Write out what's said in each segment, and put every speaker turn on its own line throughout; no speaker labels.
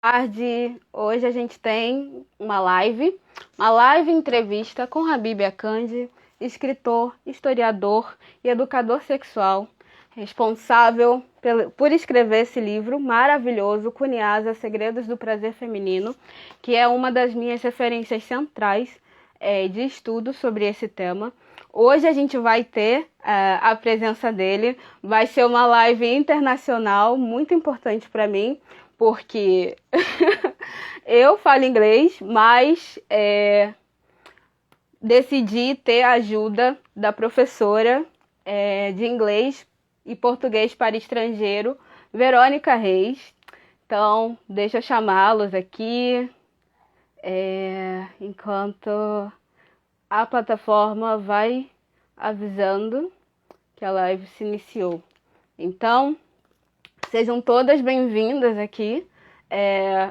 tarde. Hoje a gente tem uma live entrevista com Habeeb Akande, escritor, historiador e educador sexual, responsável por escrever esse livro maravilhoso, Kunyaza, Segredos do Prazer Feminino, que é uma das minhas referências centrais de estudo sobre esse tema. Hoje a gente vai ter a presença dele, vai ser uma live internacional muito importante para mim, porque eu falo inglês, mas decidi ter a ajuda da professora de inglês e português para estrangeiro, Veronica Reis. Então, deixa eu chamá-los aqui, enquanto a plataforma vai avisando que a live se iniciou. Então, sejam todas bem-vindas aqui.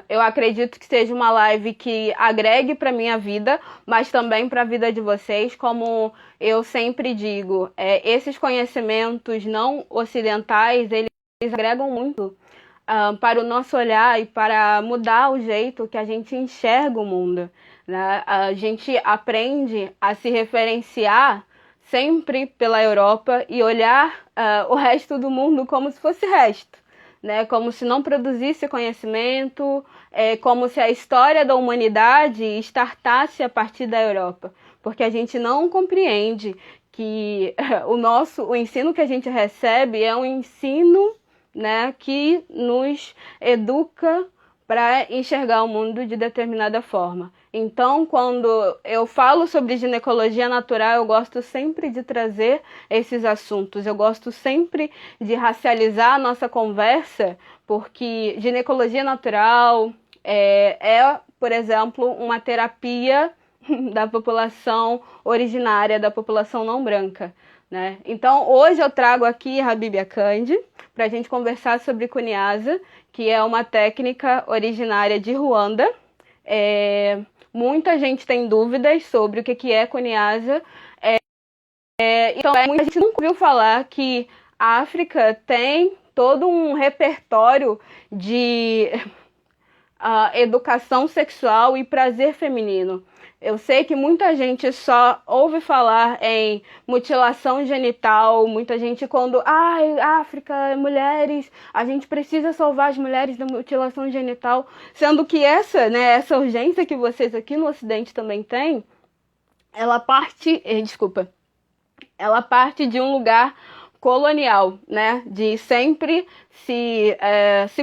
Eu acredito que seja uma live que agregue para a minha vida, mas também para a vida de vocês. Como eu sempre digo, esses conhecimentos não ocidentais, eles agregam muito para o nosso olhar e para mudar o jeito que a gente enxerga o mundo, né? A gente aprende a se referenciar sempre pela Europa e olhar o resto do mundo como se fosse resto, né? Como se não produzisse conhecimento, como se a história da humanidade startasse a partir da Europa, porque a gente não compreende que o ensino que a gente recebe é um ensino, né, que nos educa para enxergar o mundo de determinada forma. Então, quando eu falo sobre ginecologia natural, eu gosto sempre de trazer esses assuntos, eu gosto sempre de racializar a nossa conversa, porque ginecologia natural por exemplo, uma terapia da população originária, da população não branca, né? Então, hoje eu trago aqui Habeeb Akande para a gente conversar sobre Kunyaza, que é uma técnica originária de Ruanda. Muita gente tem dúvidas sobre o que é Kunyaza. Então, muita gente nunca ouviu falar que a África tem todo um repertório de educação sexual e prazer feminino. Eu sei que muita gente só ouve falar em mutilação genital, muita gente quando, África, mulheres, a gente precisa salvar as mulheres da mutilação genital, sendo que essa urgência que vocês aqui no Ocidente também têm, ela parte de um lugar colonial, né, de sempre se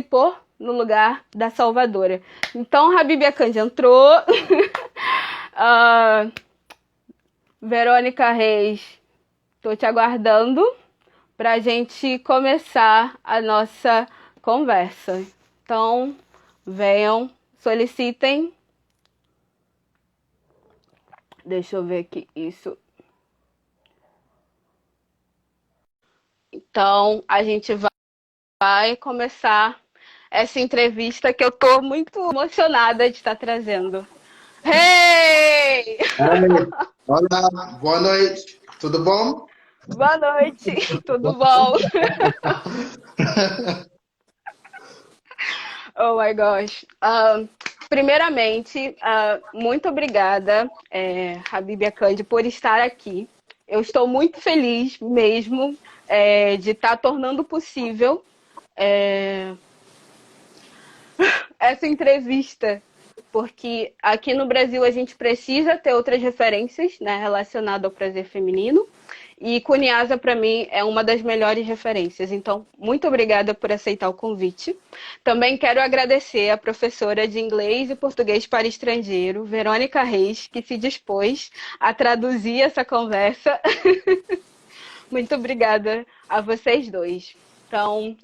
pôr no lugar da salvadora. Então, Habeeb Akande entrou. Veronica Reis, estou te aguardando para a gente começar a nossa conversa. Então, venham, solicitem. Deixa eu ver aqui, isso. Então, a gente vai começar essa entrevista que eu estou muito emocionada de estar trazendo. Hey!
Olá, boa noite, tudo bom?
Boa noite, tudo bom? Oh my gosh. Primeiramente, muito obrigada, Habeeb Akande, por estar aqui. Eu estou muito feliz mesmo de estar tornando possível essa entrevista, porque aqui no Brasil a gente precisa ter outras referências, né, relacionadas ao prazer feminino, e Kunyaza para mim é uma das melhores referências. Então, muito obrigada por aceitar o convite. Também quero agradecer a professora de inglês e português para estrangeiro, Veronica Reis, que se dispôs a traduzir essa conversa. Muito obrigada a vocês dois. Então,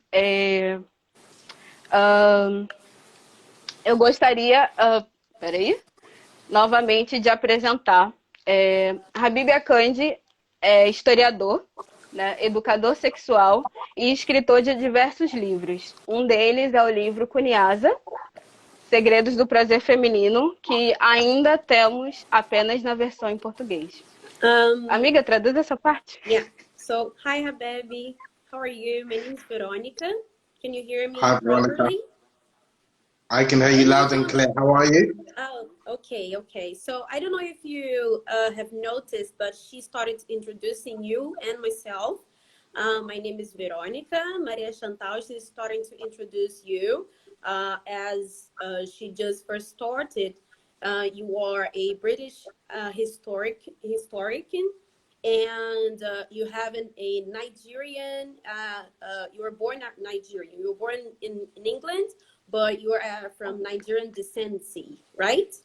eu gostaria, novamente de apresentar Habeeb Akande, historiador, né, educador sexual e escritor de diversos livros. Um deles é o livro Kunyaza, Segredos do Prazer Feminino, que ainda temos apenas na versão em português. Amiga, traduz essa parte.
Yeah. So, hi Habeeb, how are you? My name is Veronica. Can you hear me
Hi, Veronica.
properly?
I can hear you loud and clear. How are you?
Oh, okay. So I don't know if you have noticed, but she started introducing you and myself. My name is Veronica. Maria Chantal, she's starting to introduce you as she just first started. You are a British historian, and you have a Nigerian. You were born at Nigerian. You were born in England, but you are from Nigerian descendancy, right?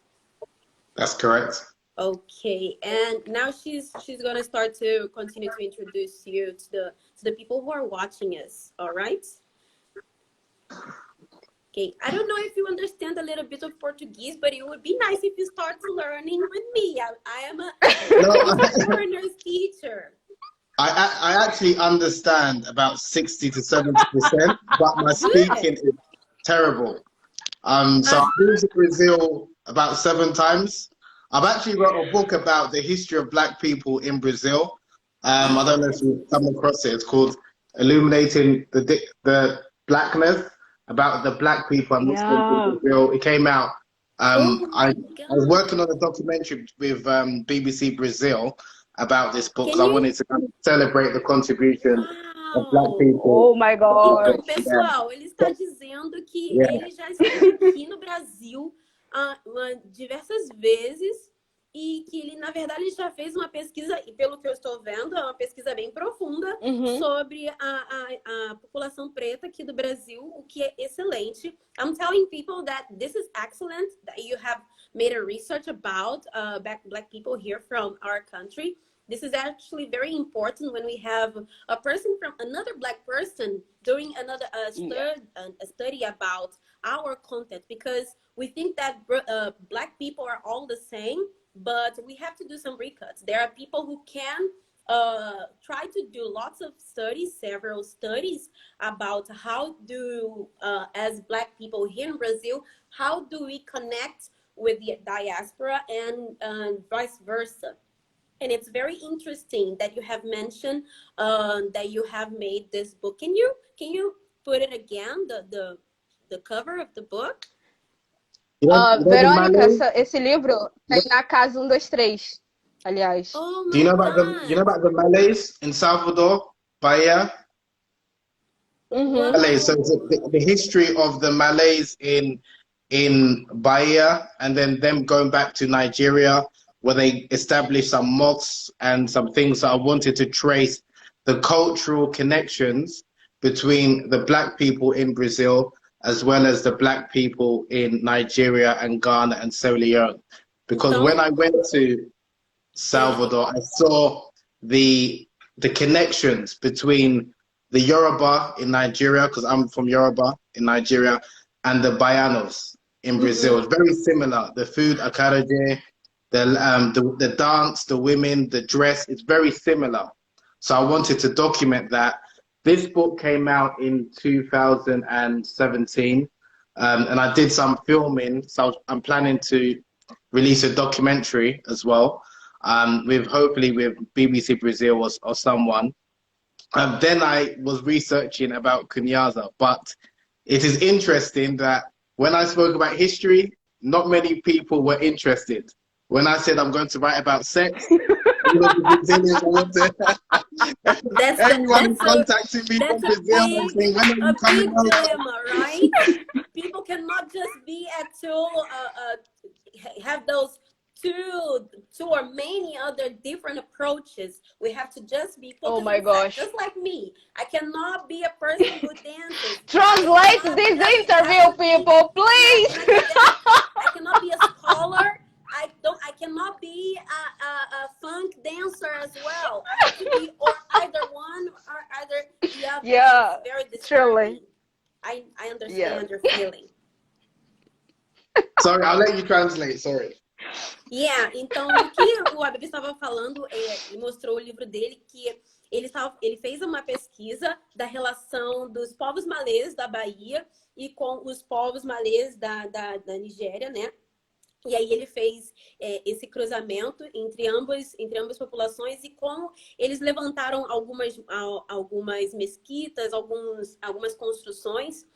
That's correct.
Okay, and now she's gonna start to continue to introduce you to the people who are watching us. All right. Okay, I don't know if you understand a little bit of Portuguese, but it would be nice if you start learning with me. I am a foreigner's teacher.
I actually understand about 60 to 70%, but my speaking is terrible. So I've been to Brazil about 7 times. I've actually wrote a book about the history of Black people in Brazil. I don't know if you've come across it. It's called Illuminating the Blackness, about the Black people and Muslims in Brazil. It came out. I was working on a documentary with BBC Brazil about this book because I wanted to kind of celebrate the contribution of Black people.
Oh my God!
Então, pessoal, ele está dizendo que ele já esteve aqui no Brasil diversas vezes e que ele, na verdade, já fez uma pesquisa, e pelo que eu estou vendo, é uma pesquisa bem profunda sobre a população preta aqui do Brasil, o que é excelente. I'm telling people that this is excellent, that you have made a research about Black people here from our country. This is actually very important when we have a person from another Black person doing another a study about our content, because we think that Black people are all the same, but we have to do some recuts. There are people who can try to do lots of studies, several studies about how do, as Black people here in Brazil, how do we connect with the diaspora and vice versa. And it's very interesting that you have mentioned that you have made this book. Can you put it again, the cover of the book?
Verônica, esse livro tem na casa 1, 2, 3, aliás.
Oh
Do you know about the Malays in Salvador, Bahia? Malays. So the history of the Malays in Bahia, and then them going back to Nigeria, where they established some mosques and some things that I wanted to trace the cultural connections between the Black people in Brazil as well as the Black people in Nigeria and Ghana and Sierra Leone. Because when I went to Salvador, I saw the connections between the Yoruba in Nigeria, because I'm from Yoruba in Nigeria, and the Baianos in Brazil. It's very similar. The food, Akande, the dance, the women, the dress, it's very similar. So I wanted to document that. This book came out in 2017, and I did some filming. So I'm planning to release a documentary as well, hopefully with BBC Brazil or someone. Then I was researching about Kunyaza, but it is interesting that when I spoke about history, not many people were interested. When I said I'm going to write about sex, everyone contacted me from Brazil and saying, when are you coming over?
Dilemma, right? People cannot just be at have those two or many other different approaches. We have to just be focused.
Oh my gosh!
Just like me, I cannot be a person who dances.
Translate this interview, people, please.
I cannot be a scholar. I cannot be a funk dancer as well. I have to be or either one or either the other.
Yeah,
it's very
truly.
I understand your feeling.
Sorry, I'll let you translate. Sorry.
Yeah, então o que o Habeeb estava falando, ele mostrou o livro dele, que ele fez uma pesquisa da relação dos povos malês da Bahia e com os povos malês da Nigéria, né? E aí ele fez esse cruzamento entre ambas populações e como eles levantaram algumas mesquitas, algumas construções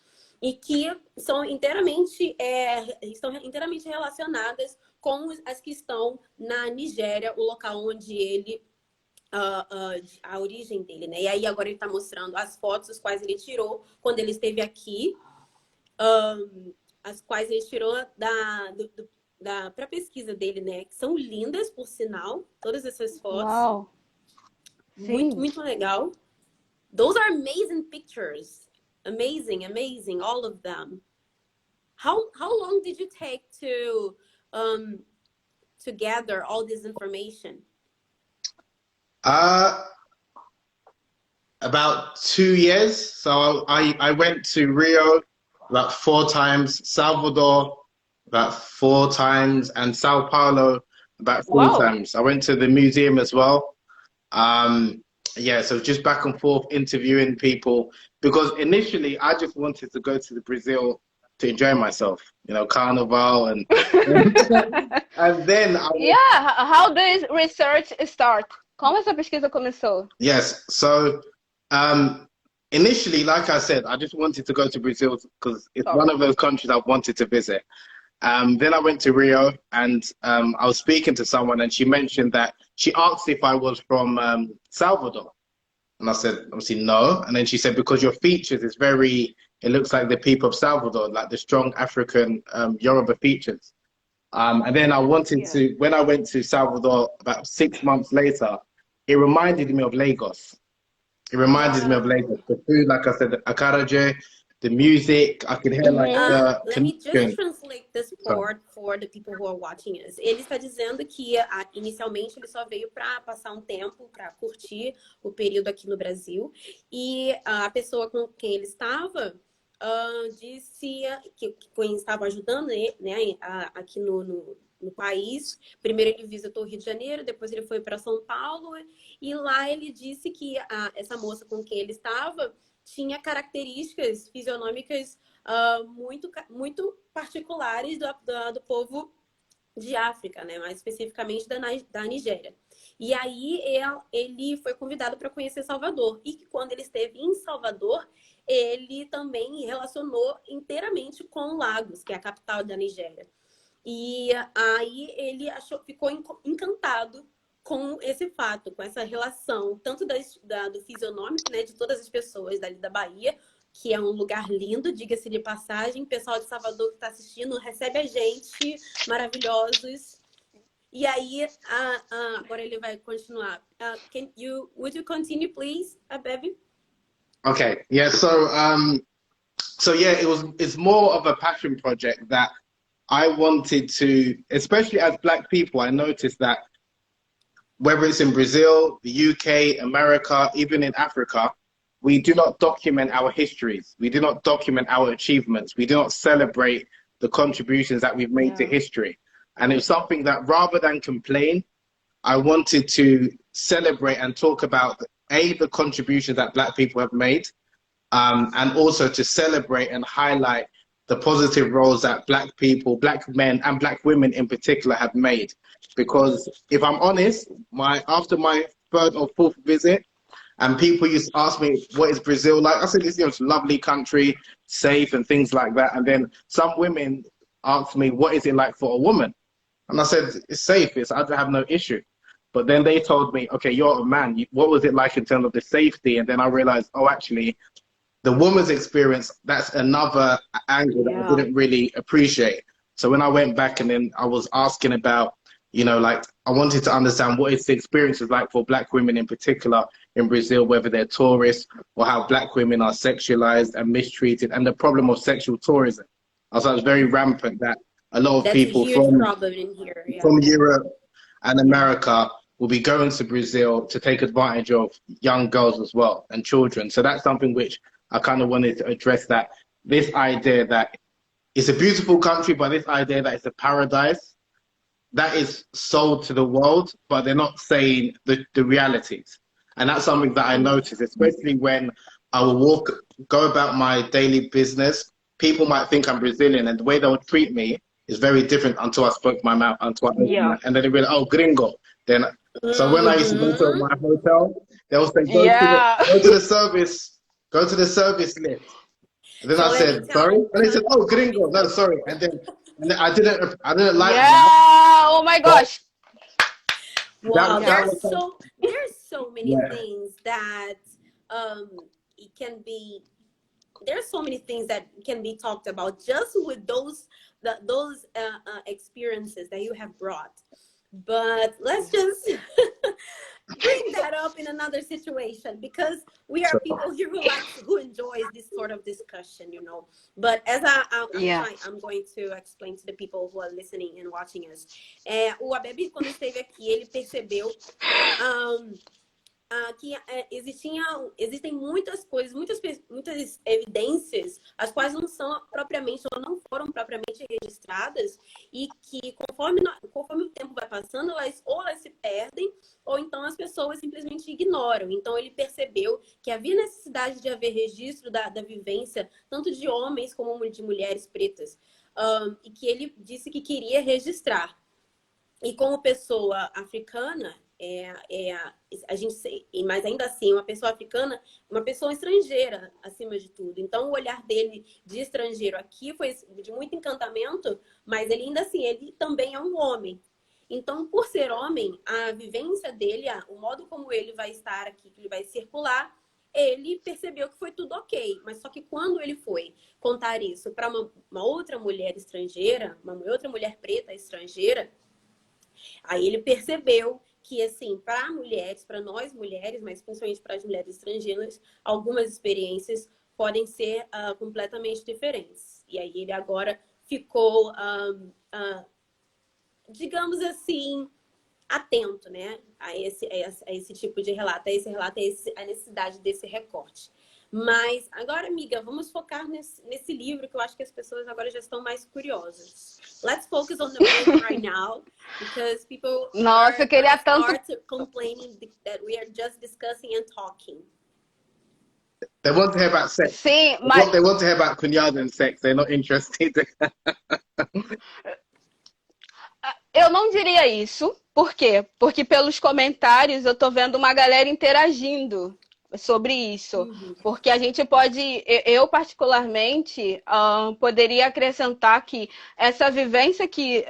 e que são estão inteiramente relacionadas com as que estão na Nigéria, o local onde ele a origem dele, né? E aí agora ele está mostrando as fotos as quais ele tirou quando ele esteve aqui, as quais ele tirou para pesquisa dele, né? Que são lindas, por sinal, todas essas fotos.
Uau.
Muito, muito legal. Those are amazing pictures. Amazing, amazing, all of them. How long did you take to gather all this information?
About 2 years. So I went to Rio about 4 times, Salvador about 4 times, and Sao Paulo about 3 times. I went to the museum as well. Yeah, so just back and forth interviewing people, because initially I just wanted to go to the Brazil to enjoy myself, you know, carnival and and then
how does research start? Como essa pesquisa começou?
Yes, so initially, like I said, I just wanted to go to Brazil because it's one of those countries I wanted to visit. Then I went to Rio, and I was speaking to someone, and she mentioned that she asked if I was from Salvador. And I said, obviously, no. And then she said, because your features is it looks like the people of Salvador, like the strong African Yoruba features. And then I wanted to, when I went to Salvador about 6 months later, it reminded me of Lagos. It reminded me of Lagos. The food, like I said, the Akande, the music, I could hear like the...
Let me just translate this part for the people who are watching us. Ele está dizendo que inicialmente ele só veio para passar um tempo, para curtir o período aqui no Brasil. E a pessoa com quem ele estava disse que estava ajudando, né, aqui no país. Primeiro ele visitou o Rio de Janeiro, depois ele foi para São Paulo. E lá ele disse que essa moça com quem ele estava tinha características fisionômicas muito particulares do povo de África, né? Mais especificamente da Nigéria. E aí ele foi convidado para conhecer Salvador. E que quando ele esteve em Salvador, ele também relacionou inteiramente com Lagos, que é a capital da Nigéria. E aí ele ficou encantado com esse fato, com essa relação, tanto do fisionômico, né, de todas as pessoas dali da Bahia, que é um lugar lindo, diga-se de passagem. O pessoal de Salvador que está assistindo recebe a gente, maravilhosos. E aí, agora ele vai continuar. Would you continue, please, Habeeb?
Okay, yeah, so yeah, it's more of a passion project that I wanted to, especially as Black people, I noticed that whether it's in Brazil, the UK, America, even in Africa, we do not document our histories. We do not document our achievements. We do not celebrate the contributions that we've made to history. And it was something that, rather than complain, I wanted to celebrate and talk about, the contributions that Black people have made, and also to celebrate and highlight the positive roles that Black people, Black men and Black women in particular have made. Because if I'm honest, after my 3rd or 4th visit, and people used to ask me, what is Brazil like? I said, it's a lovely country, safe and things like that. And then some women asked me, what is it like for a woman? And I said, it's safe, I don't have no issue. But then they told me, okay, you're a man. What was it like in terms of the safety? And then I realized, actually, the woman's experience, that's another angle that I didn't really appreciate. So when I went back and then I was asking about, like, I wanted to understand what is the experiences like for Black women in particular in Brazil, whether they're tourists or how Black women are sexualized and mistreated, and the problem of sexual tourism. I was very rampant that a lot of people from Europe and America will be going to Brazil to take advantage of young girls as well and children. So that's something which I kind of wanted to address, that this idea that it's a beautiful country, but this idea that it's a paradise, that is sold to the world, but they're not saying the realities. And that's something that I noticed, especially when I will go about my daily business. People might think I'm Brazilian, and the way they would treat me is very different until I spoke my mouth, and then they will, oh, gringo. Then, so when I used to go to my hotel, they'll say, go to the service lift. And then
So
I
let me
said,
tell
sorry?
you.
And they said, oh, gringo. No, sorry. And then I didn't like
Yeah,
that.
oh my
But
gosh.
Wow,
that
there's
was
so many
yeah.
things that it can be. There's so many things that can be talked about just with those experiences that you have brought. But let's just bring that up in another situation, because we are people here who enjoys this sort of discussion, you know. But as I'm going to explain to the people who are listening and watching us, o Habeeb, quando esteve aqui, ele percebeu que existem muitas coisas, muitas evidências, as quais não são propriamente, ou não foram propriamente registradas, e que conforme o tempo vai passando, elas se perdem, ou então as pessoas simplesmente ignoram. Então ele percebeu que havia necessidade de haver registro da vivência, tanto de homens como de mulheres pretas, e que ele disse que queria registrar. E como pessoa africana, a gente, mas ainda assim, uma pessoa africana, uma pessoa estrangeira, acima de tudo. Então, o olhar dele de estrangeiro aqui foi de muito encantamento, mas ele ainda assim, ele também é um homem. Então, por ser homem, a vivência dele, o modo como ele vai estar aqui, que ele vai circular, ele percebeu que foi tudo ok. Mas só que quando ele foi contar isso para uma outra mulher estrangeira, uma outra mulher preta estrangeira, aí ele percebeu que, assim, para mulheres, para nós mulheres, mas principalmente para as mulheres estrangeiras, algumas experiências podem ser completamente diferentes. E aí ele agora ficou, digamos assim, atento, né, a esse tipo de relato, a necessidade desse recorte. Mas agora, amiga, vamos focar nesse livro, que eu acho que as pessoas agora já estão mais curiosas. Let's focus on the book right now, because people start complaining that we are just discussing and talking.
They want to hear about sex.
Sim,
mas they want to hear about Kunyaza and sex. They're not interested.
Eu não diria isso. Por quê? Porque pelos comentários eu tô vendo uma galera interagindo sobre isso. Porque a gente pode, eu particularmente, poderia acrescentar que essa vivência que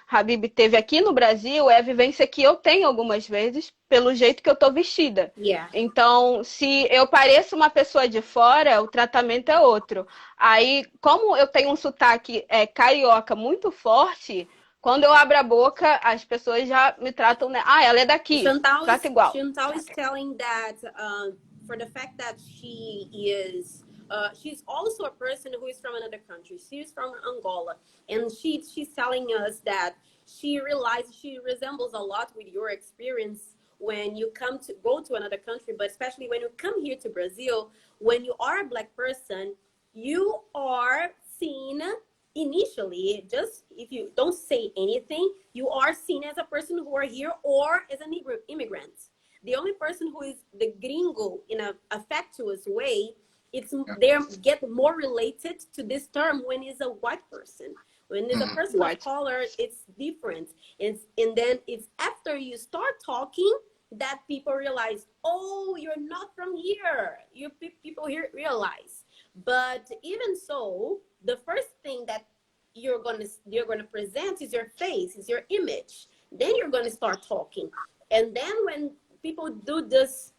Habeeb teve aqui no Brasil é a vivência que eu tenho algumas vezes, pelo jeito que eu tô vestida.
Yeah.
Então, se eu pareço uma pessoa de fora, o tratamento é outro. Aí, como eu tenho um sotaque carioca muito forte, quando eu abro a boca, as pessoas já me tratam, né? Ah, ela é daqui, trata igual.
Chantal is telling that for the fact that she is, she's also a person who is from another country. She's from Angola. And she's telling us that she realizes she resembles a lot with your experience when you go to another country, but especially when you come here to Brazil, when you are a Black person, you are seen initially, just if you don't say anything, you are seen as a person who are here or as an immigrant. The only person who is the gringo in a factuous way, they get more related to this term when it's a white person. When it's a person of color, it's different. And then it's after you start talking that people realize, oh, you're not from here. People here realize. But even so, the first thing that you're gonna present is your face, is your image. Then you're gonna start talking, and then when people do this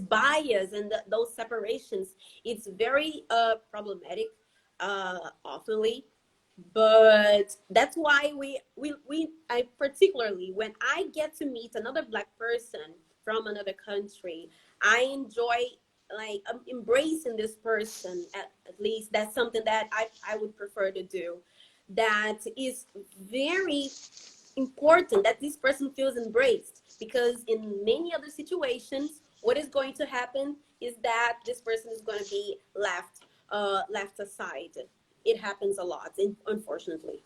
bias and those separations, it's very problematic, oftenly. But that's why I particularly, when I get to meet another Black person from another country, I enjoy embracing this person. At least that's something that I would prefer to do. That is very important, that this person feels embraced, because in many other situations, what is going to happen is that this person is going to be left aside. It happens a lot, unfortunately.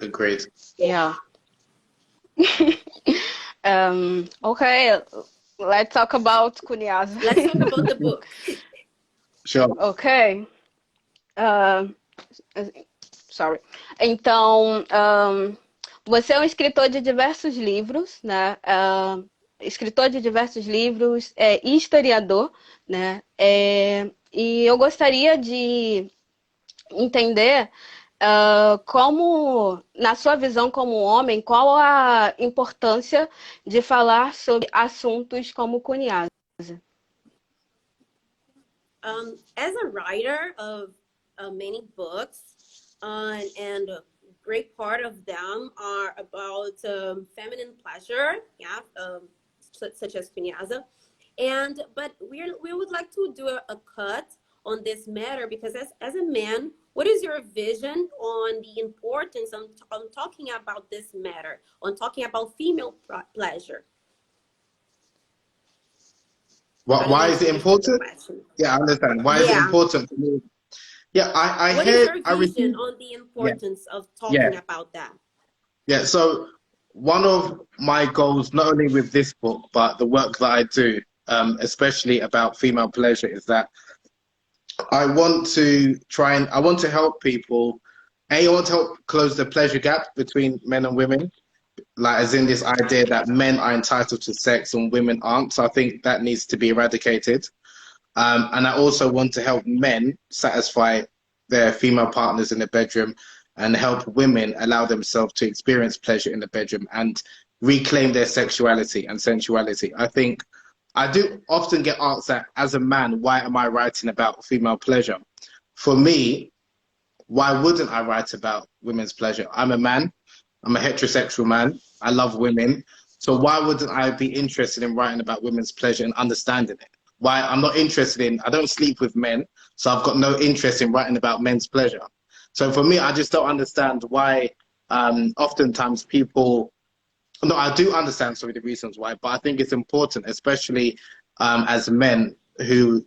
Agreed.
Yeah. Okay. Let's talk about Kunyaza.
Let's talk about the book.
Sure.
Ok. Sorry. Então, você é um escritor de diversos livros, né? Escritor de diversos livros, historiador, né? E eu gostaria de entender como, na sua visão como homem, qual a importância de falar sobre assuntos como Kunyaza?
As a writer of many books, and a great part of them are about feminine pleasure, yeah, such as Kunyaza. But we would like to do a cut on this matter, because as a man, what is your vision on the importance on talking about this matter, on talking about female pleasure?
Why is it important? Yeah, I understand. Why is it important for me? Yeah,
What is your vision on the importance of talking about that?
Yeah, so one of my goals, not only with this book, but the work that I do, especially about female pleasure, is that I want to help people. I want to help close the pleasure gap between men and women, like as in this idea that men are entitled to sex and women aren't. So I think that needs to be eradicated. And I also want to help men satisfy their female partners in the bedroom, and help women allow themselves to experience pleasure in the bedroom and reclaim their sexuality and sensuality. I think I do often get asked that, as a man, why am I writing about female pleasure? For me, why wouldn't I write about women's pleasure? I'm a man. I'm a heterosexual man. I love women. So why wouldn't I be interested in writing about women's pleasure and understanding it? Why I'm not interested in, I don't sleep with men, so I've got no interest in writing about men's pleasure. So for me, I just don't understand why oftentimes people, no, I do understand, sorry, the reasons why, but I think it's important, especially as men who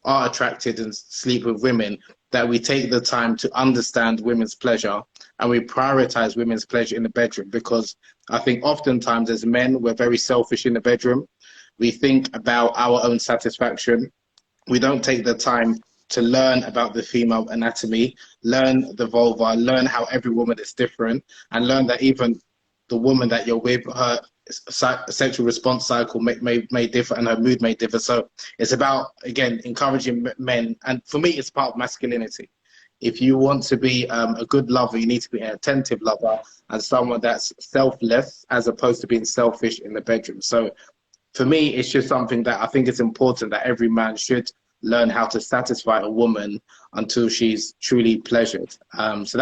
are attracted and sleep with women, that we take the time to understand women's pleasure and we prioritize women's pleasure in the bedroom, because I think oftentimes as men, we're very selfish in the bedroom. We think about our own satisfaction. We don't take the time to learn about the female anatomy, learn the vulva, learn how every woman is different, and learn that even the woman that you're with, her sexual response cycle may differ and her mood may differ. So it's about, again, encouraging men. And for me, it's part of masculinity. If you want to be a good lover, you need to be an attentive lover and someone that's selfless as opposed to being selfish in the bedroom. So for me, it's just something that I think it's important that every man should learn how to satisfy a woman until she's truly pleasured. So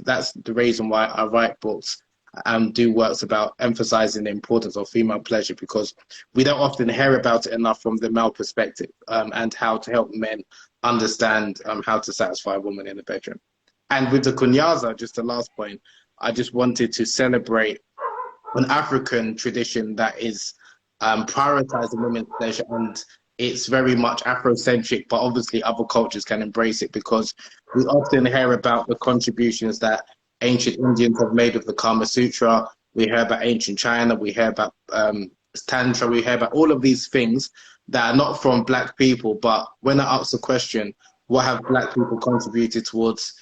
that's the reason why I write books and do works about emphasizing the importance of female pleasure, because we don't often hear about it enough from the male perspective, and how to help men understand how to satisfy a woman in the bedroom. And with the Kunyaza, just the last point, I just wanted to celebrate an African tradition that is prioritizing women's pleasure, and it's very much Afrocentric, but obviously other cultures can embrace it, because we often hear about the contributions that ancient Indians have made of the Kama Sutra. We hear about ancient China, we hear about Tantra, we hear about all of these things that are not from Black people. But when I ask the question, what have Black people contributed towards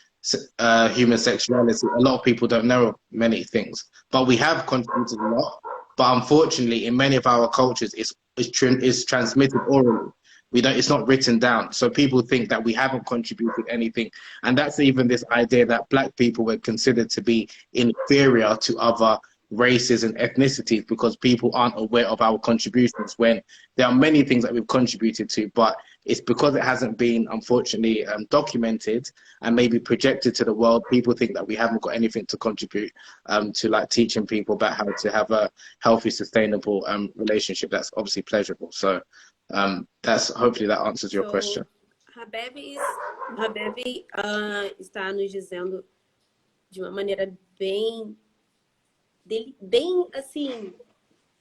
human sexuality? A lot of people don't know many things, but we have contributed a lot. But unfortunately, in many of our cultures, it's transmitted orally. It's not written down. So people think that we haven't contributed anything. And that's even this idea that Black people were considered to be inferior to other races and ethnicities because people aren't aware of our contributions, when there are many things that we've contributed to, but it's because it hasn't been, unfortunately, documented and maybe projected to the world. People think that we haven't got anything to contribute to, like, teaching people about how to have a healthy, sustainable relationship that's obviously pleasurable. So hopefully that answers your question.
Habeeb está nos dizendo de uma maneira bem assim,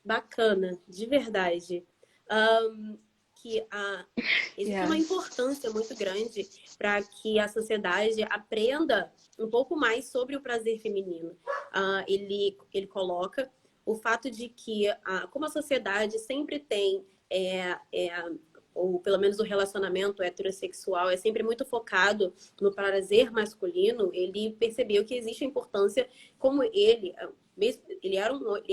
bacana, de verdade, que existe uma importância muito grande para que a sociedade aprenda um pouco mais sobre o prazer feminino. Ele coloca o fato de que, como a sociedade sempre tem ou pelo menos o relacionamento heterossexual é sempre muito focado no prazer masculino, ele percebeu que existe a importância, como ele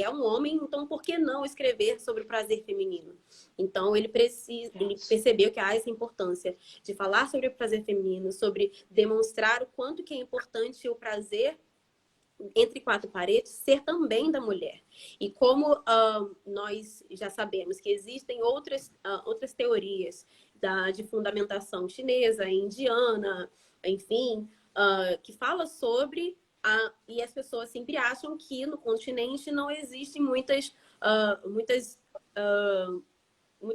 é um homem, então por que não escrever sobre o prazer feminino? Então ele percebeu que há essa importância de falar sobre o prazer feminino, sobre demonstrar o quanto que é importante o prazer entre quatro paredes ser também da mulher. E como nós já sabemos que existem outras teorias de fundamentação chinesa, indiana, enfim, que fala sobre e as pessoas sempre acham que no continente não existem muitos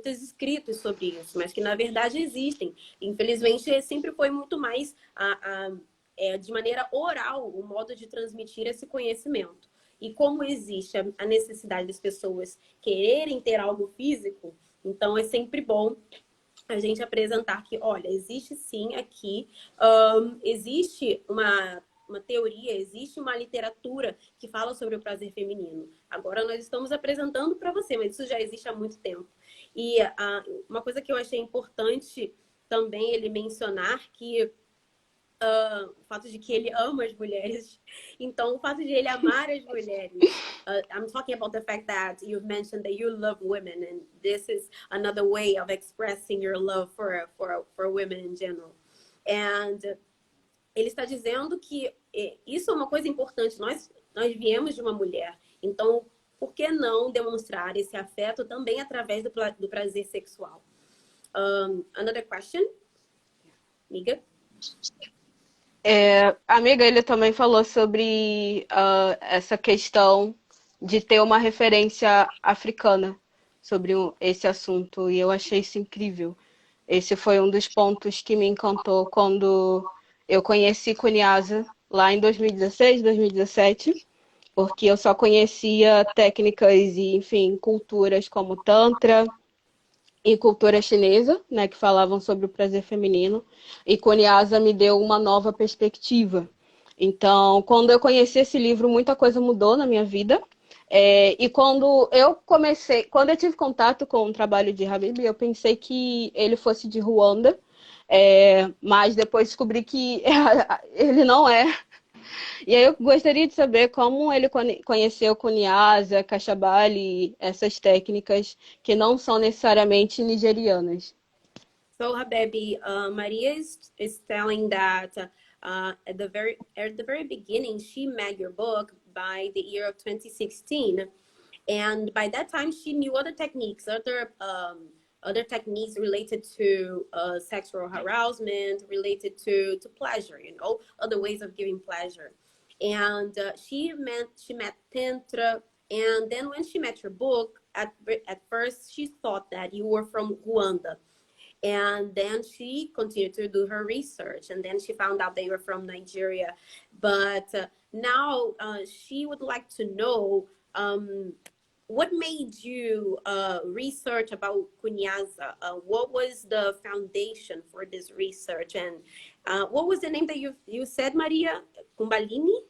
escritos sobre isso, mas que na verdade existem. Infelizmente, sempre foi muito mais de maneira oral o modo de transmitir esse conhecimento. E como existe a necessidade das pessoas quererem ter algo físico, então é sempre bom a gente apresentar que, olha, existe sim aqui, existe uma teoria, existe uma literatura que fala sobre o prazer feminino. Agora nós estamos apresentando para você, mas isso já existe há muito tempo. E uma coisa que eu achei importante também ele mencionar que o fato de que ele ama as mulheres. Então, o fato de ele amar as mulheres. I'm talking about the fact that you've mentioned that you love women, and this is another way of expressing your love for women in general. And ele está dizendo que isso é uma coisa importante. Nós viemos de uma mulher. Então, por que não demonstrar esse afeto também através do prazer sexual? Another question? Amiga?
Amiga, ele também falou sobre essa questão de ter uma referência africana sobre esse assunto, e eu achei isso incrível. Esse foi um dos pontos que me encantou quando eu conheci Kunyaza lá em 2016, 2017, porque eu só conhecia técnicas e, enfim, culturas como Tantra e cultura chinesa, né, que falavam sobre o prazer feminino, e Kunyaza me deu uma nova perspectiva. Então, quando eu conheci esse livro, muita coisa mudou na minha vida. E quando eu tive contato com o trabalho de Habeeb, eu pensei que ele fosse de Ruanda, mas depois descobri que ele não é. E aí eu gostaria de saber como ele conheceu Kunyaza, Kashabali, essas técnicas que não são necessariamente nigerianas.
So, Habeeb, Maria is telling that at the very beginning, she met your book by the year of 2016. And by that time, she knew other techniques, other techniques related to sexual harassment, related to pleasure, other ways of giving pleasure. And she met Tantra, and then when she met your book, at first she thought that you were from Rwanda. And then she continued to do her research, and then she found out they were from Nigeria. But now she would like to know what made you research about Kunyaza? What was the foundation for this research? And what was the name that you said, Maria? Kumbalini?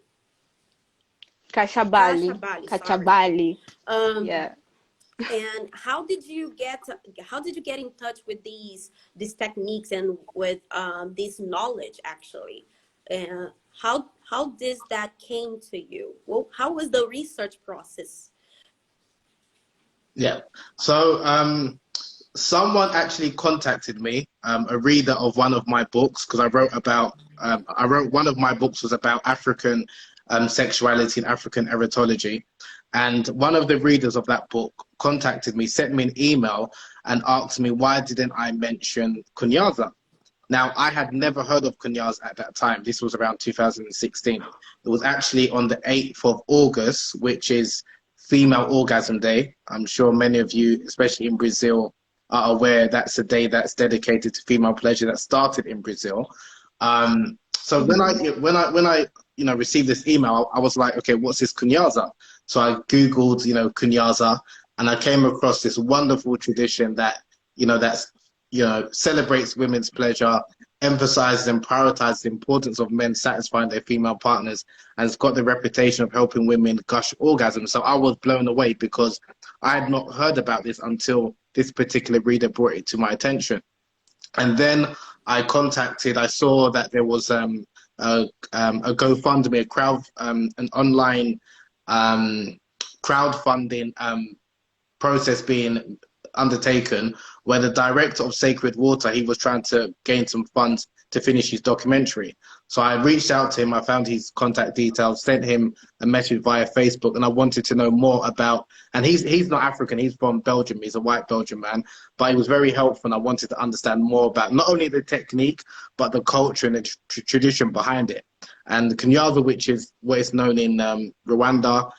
Kashabali. Yeah.
And how did you get in touch with these techniques and with this knowledge actually? How did that came to you? Well, how was the research process?
Yeah. So someone actually contacted me, a reader of one of my books, because I wrote one of my books was about African sexuality and African erotology. And one of the readers of that book contacted me, sent me an email and asked me, why didn't I mention Kunyaza? Now, I had never heard of Kunyaza at that time. This was around 2016. It was actually on the 8th of August, which is Female Orgasm Day. I'm sure many of you, especially in Brazil, are aware that's a day that's dedicated to female pleasure that started in Brazil. So when I received this email, I was like, okay, what's this Kunyaza? So I Googled, Kunyaza, and I came across this wonderful tradition that, celebrates women's pleasure emphasizes and prioritizes the importance of men satisfying their female partners, and it's got the reputation of helping women gush orgasms. So I was blown away because I had not heard about this until this particular reader brought it to my attention. And then I saw that there was a GoFundMe, an online crowdfunding process being undertaken, where the director of Sacred Water, he was trying to gain some funds to finish his documentary. So I reached out to him, I found his contact details, sent him a message via Facebook, and I wanted to know more about, and he's not African, he's from Belgium, he's a white Belgian man, but he was very helpful, and I wanted to understand more about not only the technique, but the culture and the tradition behind it. And Kunyaza, which is what is known in Rwanda,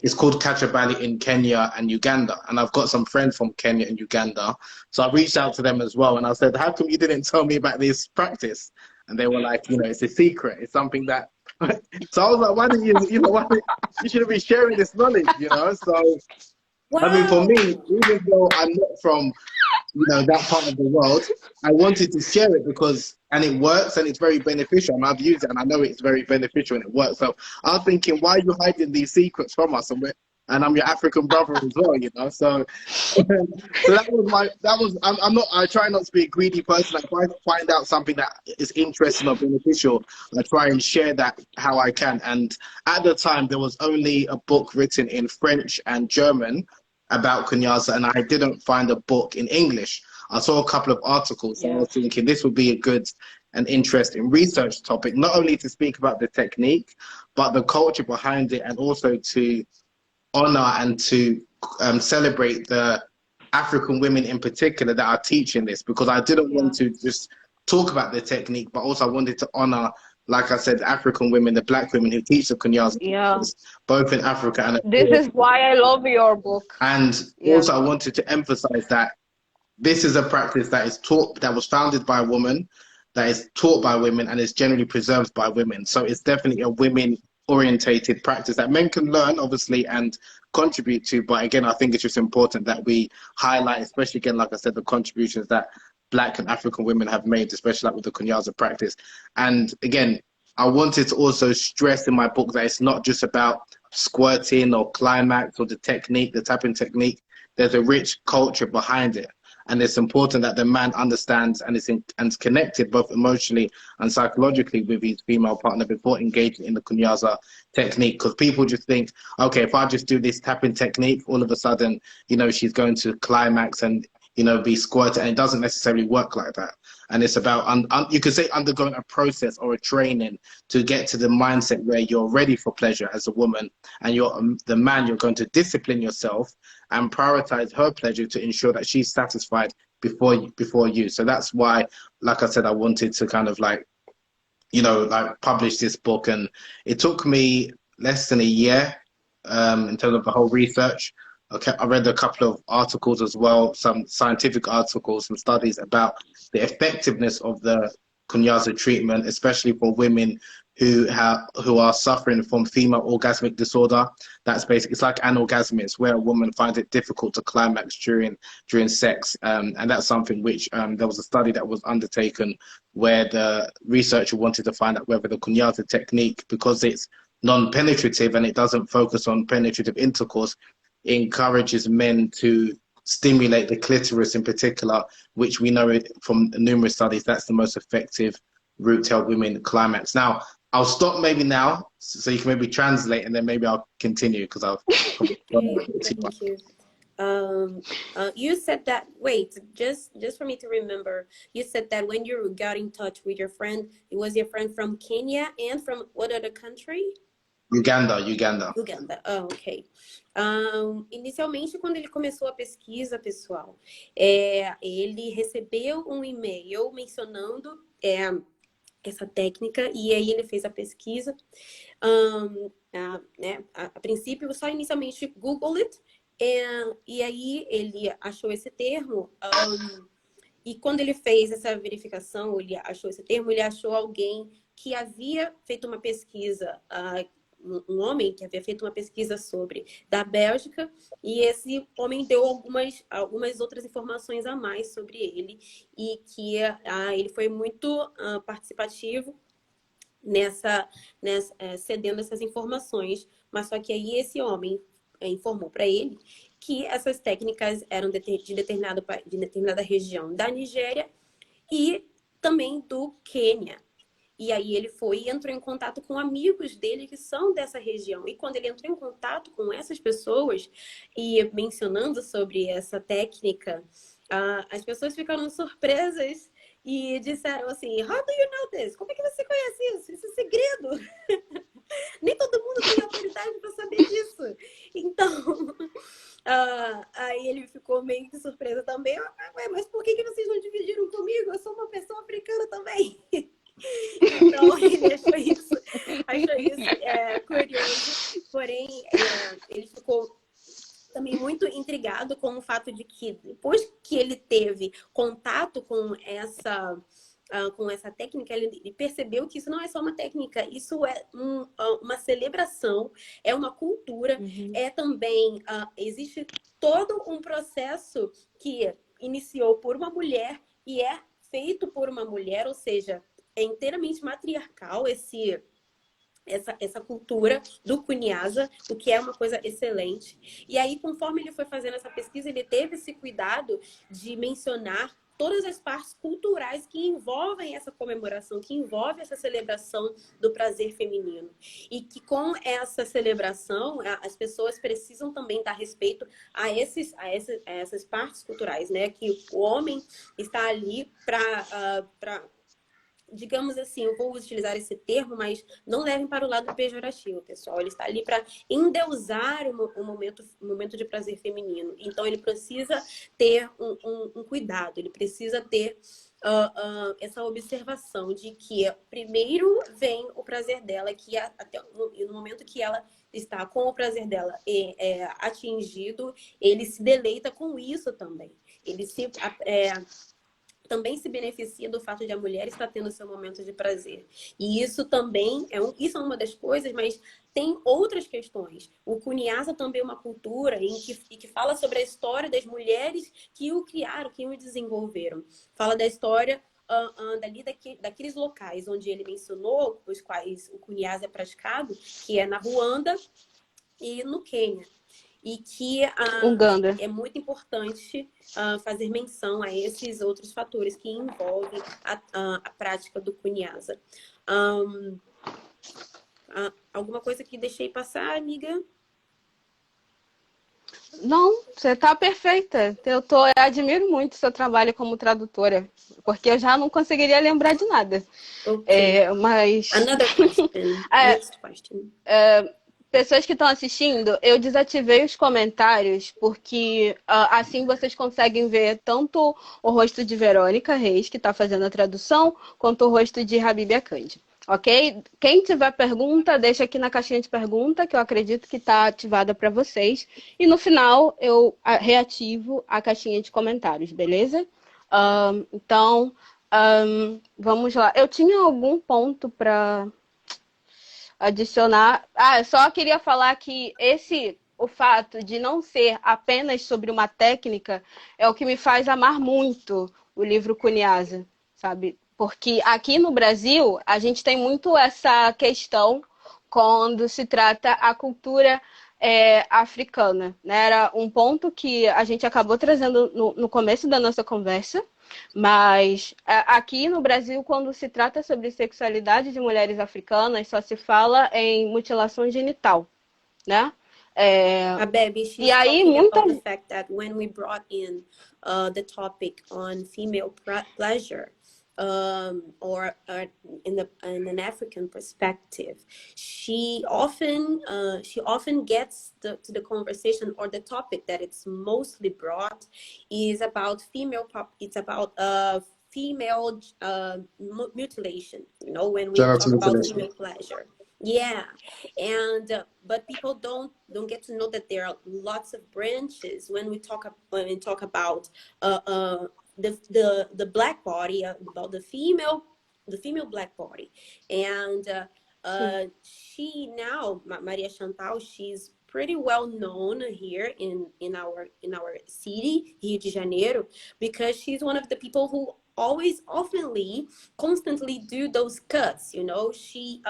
it's called Kachabali in Kenya and Uganda. And I've got some friends from Kenya and Uganda. So I reached out to them as well. And I said, how come you didn't tell me about this practice? And they were like, you know, it's a secret. It's something that... So I was like, why didn't you, you know, you shouldn't be sharing this knowledge, you know? So, wow. I mean, for me, even though I'm not from, you know, that part of the world, I wanted to share it because, and it works and it's very beneficial. And I've used it and I know it's very beneficial and it works. So I was thinking, why are you hiding these secrets from us? And I'm your African brother as well, you know. So, so I try not to be a greedy person. I try to find out something that is interesting or beneficial. I try and share that how I can. And at the time, there was only a book written in French and German about Kunyaza, and I didn't find a book in English. I saw a couple of articles, so I was thinking this would be a good and interesting research topic, not only to speak about the technique, but the culture behind it, and also to honor and to celebrate the African women in particular that are teaching this, because I didn't want to just talk about the technique, but also I wanted to honor, like I said, the African women, the black women who teach the Kunyaza, both in Africa and
this is why I love your book.
And also I wanted to emphasize that this is a practice that is taught, that was founded by a woman, that is taught by women, and is generally preserved by women. So it's definitely a women-orientated practice that men can learn, obviously, and contribute to. But again, I think it's just important that we highlight, especially again, like I said, the contributions that Black and African women have made, especially like with the Kunyaza practice. And again, I wanted to also stress in my book that it's not just about squirting or climax or the technique, the tapping technique. There's a rich culture behind it. And it's important that the man understands and is connected both emotionally and psychologically with his female partner before engaging in the Kunyaza technique. Because people just think, okay, if I just do this tapping technique, all of a sudden, you know, she's going to climax and, you know, be squirted. And it doesn't necessarily work like that. And it's about, you could say, undergoing a process or a training to get to the mindset where you're ready for pleasure as a woman, and you're the man, you're going to discipline yourself and prioritize her pleasure to ensure that she's satisfied before you. So that's why, like I said, I wanted to kind of like, you know, like publish this book. And it took me less than a year in terms of the whole research. Okay, I read a couple of articles as well, some scientific articles, some studies about the effectiveness of the Kunyaza treatment, especially for women who are suffering from female orgasmic disorder. That's basically, it's like anorgasmia, where a woman finds it difficult to climax during sex, and that's something which there was a study that was undertaken where the researcher wanted to find out whether the Kunyaza technique, because it's non-penetrative and it doesn't focus on penetrative intercourse, encourages men to stimulate the clitoris in particular, which we know from numerous studies that's the most effective route to help women climax. Now, I'll stop maybe now, so you can maybe translate, and then maybe I'll continue because I've
Thank you. You said that, wait, just for me to remember, you said that when you got in touch with your friend, it was your friend from Kenya and from what other country?
Uganda.
Oh, ok. Inicialmente, quando ele começou a pesquisa, pessoal, ele recebeu um e-mail mencionando essa técnica, e aí ele fez a pesquisa. A princípio, só inicialmente Google it, e aí ele achou esse termo, e quando ele fez essa verificação, ele achou esse termo, ele achou alguém que havia feito uma pesquisa um homem que havia feito uma pesquisa da Bélgica, e esse homem deu algumas outras informações a mais sobre ele, e que ele foi muito participativo cedendo essas informações, mas só que aí esse homem informou para ele que essas técnicas eram de determinada região da Nigéria e também do Quênia. E aí ele entrou em contato com amigos dele que são dessa região. E quando ele entrou em contato com essas pessoas e mencionando sobre essa técnica, as pessoas ficaram surpresas e disseram assim: How do you know this? Como é que você conhece isso? Isso é segredo. Nem todo mundo tem autoridade para saber disso. Então, aí ele ficou meio que surpreso também. Mas por que vocês não dividiram comigo? Eu sou uma pessoa africana também. Então, ele achou isso curioso. Porém, ele ficou também muito intrigado com o fato de que depois que ele teve contato com essa técnica, ele percebeu que isso não é só uma técnica, isso é uma celebração, é uma cultura, é também, existe todo um processo que iniciou por uma mulher e é feito por uma mulher, ou seja, é inteiramente matriarcal essa cultura do Kunyaza, o que é uma coisa excelente. E aí, conforme ele foi fazendo essa pesquisa, ele teve esse cuidado de mencionar todas as partes culturais que envolvem essa comemoração, que envolve essa celebração do prazer feminino. E que com essa celebração, as pessoas precisam também dar respeito a essas partes culturais, né? Que o homem está ali para digamos assim, eu vou utilizar esse termo, mas não levem para o lado pejorativo, pessoal. Ele está ali para endeusar o momento de prazer feminino. Então, ele precisa ter um cuidado, ele precisa ter essa observação de que primeiro vem o prazer dela, que até no momento que ela está com o prazer dela atingido, ele se deleita com isso também. Ele também se beneficia do fato de a mulher estar tendo seu momento de prazer. E isso também isso é uma das coisas, mas tem outras questões. O Kunyaza também é uma cultura que fala sobre a história das mulheres que o criaram, que o desenvolveram. Fala da história daqueles locais onde ele mencionou, os quais o Kunyaza é praticado, que é na Ruanda e no Quênia. E que é muito importante fazer menção a esses outros fatores que envolvem a prática do Kunyaza. Alguma coisa que deixei passar, amiga?
Não, você está perfeita. Eu admiro muito o seu trabalho como tradutora, porque eu já não conseguiria lembrar de nada.
Okay.
Mas...
Another question. Next question.
Pessoas que estão assistindo, eu desativei os comentários porque assim vocês conseguem ver tanto o rosto de Veronica, Reis, que está fazendo a tradução, quanto o rosto de Habeeb Akande. Ok? Quem tiver pergunta, deixa aqui na caixinha de pergunta, que eu acredito que está ativada para vocês. E no final eu reativo a caixinha de comentários, beleza? Então, vamos lá. Eu tinha algum ponto para adicionar. Eu só queria falar que o fato de não ser apenas sobre uma técnica é o que me faz amar muito o livro Kunyaza, sabe? Porque aqui no Brasil a gente tem muito essa questão quando se trata a cultura africana, né? Era um ponto que a gente acabou trazendo no começo da nossa conversa. Mas aqui no Brasil, quando se trata sobre sexualidade de mulheres africanas, só se fala em mutilação genital, né?
Baby, she's talking about the fact that when we brought in the topic on female pleasure, or in an African perspective, she often gets to the conversation, or the topic that it's mostly brought is about female mutilation. You know, when we talk about female pleasure. Yeah, and but people don't get to know that there are lots of branches when we talk about the black body, about the female black body, and She now, Maria Chantal, she's pretty well known here in our city, Rio de Janeiro, because she's one of the people who always, constantly do those cuts. You know, she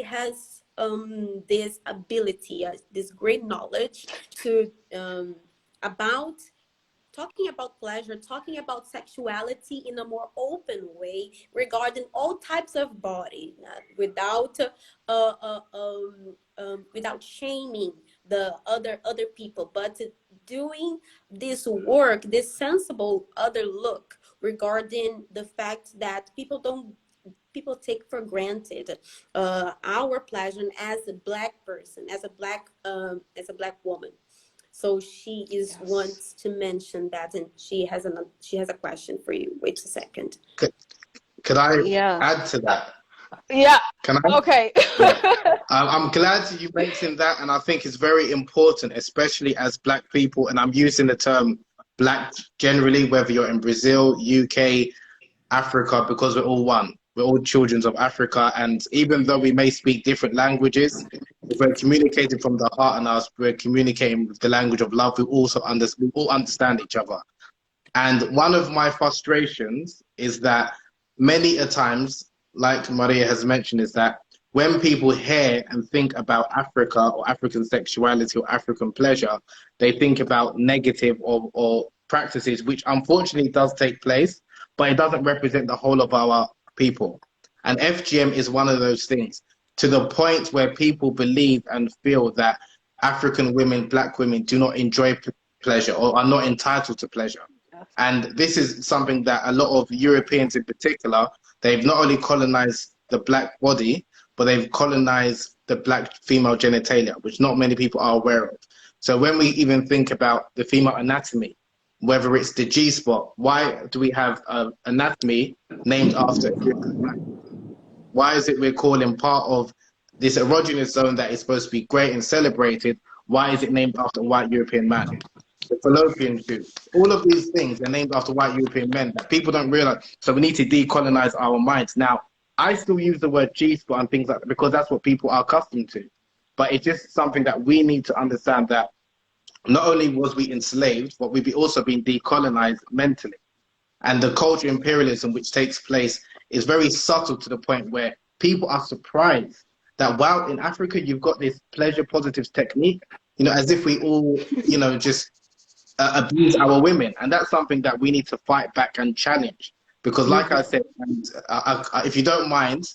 has this ability, this great knowledge to about talking about pleasure, talking about sexuality in a more open way regarding all types of body, without shaming the other people, but doing this work, this sensible other look regarding the fact that people take for granted our pleasure as a Black person, as a Black woman. So she wants to mention that, and she has a question for you. Wait a second.
Could I add to that?
Yeah.
Can I?
Okay.
Yeah. I'm glad you mentioned that, and I think it's very important, especially as Black people, and I'm using the term Black generally, whether you're in Brazil, UK, Africa, because we're all one. We're all children of Africa, and even though we may speak different languages, if we're communicating from the heart and us, we're communicating with the language of love. We all understand each other. And one of my frustrations is that many a times, like Maria has mentioned, is that when people hear and think about Africa or African sexuality or African pleasure, they think about negative or practices, which unfortunately does take place, but it doesn't represent the whole of our people. And FGM is one of those things, to the point where people believe and feel that African women, Black women, do not enjoy pleasure or are not entitled to pleasure. And this is something that a lot of Europeans in particular, they've not only colonized the Black body, but they've colonized the Black female genitalia, which not many people are aware of. So when we even think about the female anatomy, whether it's the G-spot, why do we have an anatomy named after a European man? Why is it we're calling part of this erogenous zone that is supposed to be great and celebrated, why is it named after a white European man? The fallopian tube, all of these things are named after white European men that people don't realize. So we need to decolonize our minds. Now, I still use the word G-spot and things like that because that's what people are accustomed to. But it's just something that we need to understand, that not only was we enslaved, but we've also been decolonized mentally. And the cultural imperialism which takes place is very subtle, to the point where people are surprised that, wow, in Africa, you've got this pleasure positive technique, you know, as if we all, you know, just abuse our women. And that's something that we need to fight back and challenge. Because like I said, and, if you don't mind,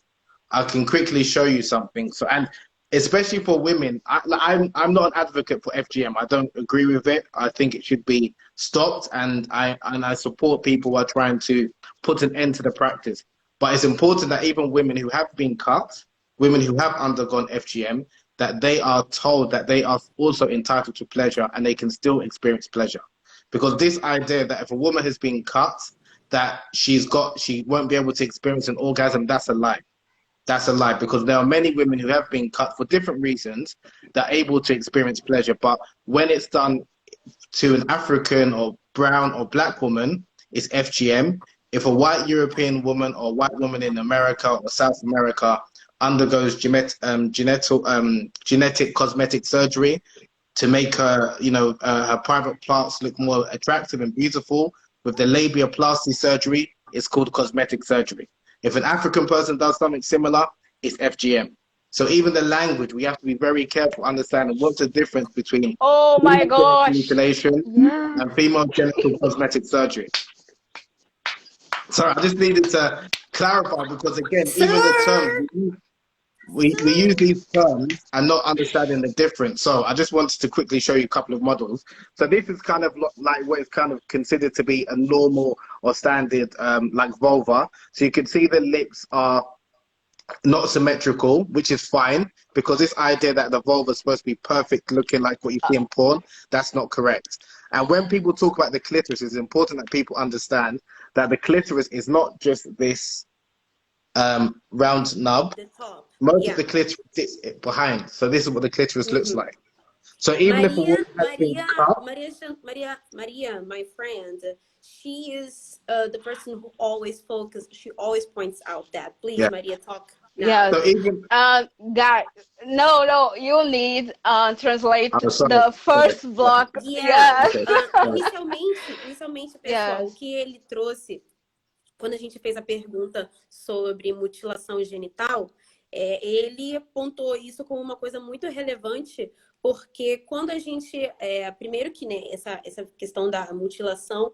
I can quickly show you something. So, and especially for women, I'm not an advocate for FGM. I don't agree with it. I think it should be stopped, and I support people who are trying to put an end to the practice. But it's important that even women who have been cut, women who have undergone FGM, that they are told that they are also entitled to pleasure and they can still experience pleasure. Because this idea that if a woman has been cut, that she won't be able to experience an orgasm, that's a lie. That's a lie, because there are many women who have been cut for different reasons that are able to experience pleasure. But when it's done to an African or brown or Black woman, it's FGM. If a white European woman or white woman in America or South America undergoes genetic cosmetic surgery to make her, you know, her private parts look more attractive and beautiful, with the labiaplasty surgery, it's called cosmetic surgery. If an African person does something similar, it's FGM. So even the language, we have to be very careful understanding what's the difference between mutilation and female genital cosmetic surgery. Sorry, I just needed to clarify, because again, even the terms, we use these terms and not understanding the difference. So I just wanted to quickly show you a couple of models. So this is kind of like what is kind of considered to be a normal or standard like vulva. So you can see the lips are not symmetrical, which is fine, because this idea that the vulva is supposed to be perfect looking like what you see in porn, that's not correct. And when people talk about the clitoris, it's important that people understand that the clitoris is not just this round nub. Most of the clitoris sits behind. So this is what the clitoris looks like. So even if a woman has been cut.
Maria, my friend, she is the person who always focuses. She always points out that. Please,
Yeah.
Maria, talk now.
Yes.
So even
Guys, no, you need translate
sorry.
the first block.
Yeah.
Yes.
Inicialmente, pessoal,
Yes.
o que ele trouxe quando a gente fez a pergunta sobre mutilação genital, ele apontou isso como uma coisa muito relevante, porque quando a gente, primeiro que, né, essa questão da mutilação,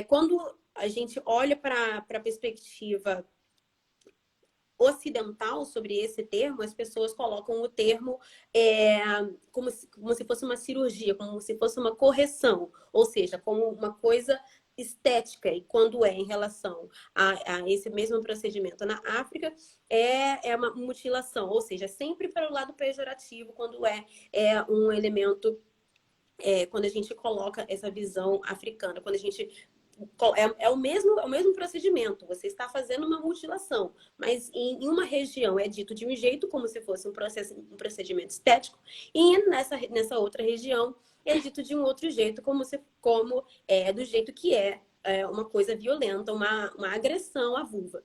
quando a gente olha para a perspectiva ocidental sobre esse termo, as pessoas colocam o termo como se fosse uma cirurgia, como se fosse uma correção, ou seja, como uma coisa estética, e quando em relação a esse mesmo procedimento na África, é uma mutilação, ou seja, sempre para o lado pejorativo, quando é um elemento, quando a gente coloca essa visão africana, quando a gente é o mesmo procedimento, você está fazendo uma mutilação, mas em uma região é dito de um jeito, como se fosse um procedimento estético, e nessa outra região é dito de um outro jeito, como do jeito que é uma coisa violenta, uma agressão à vulva.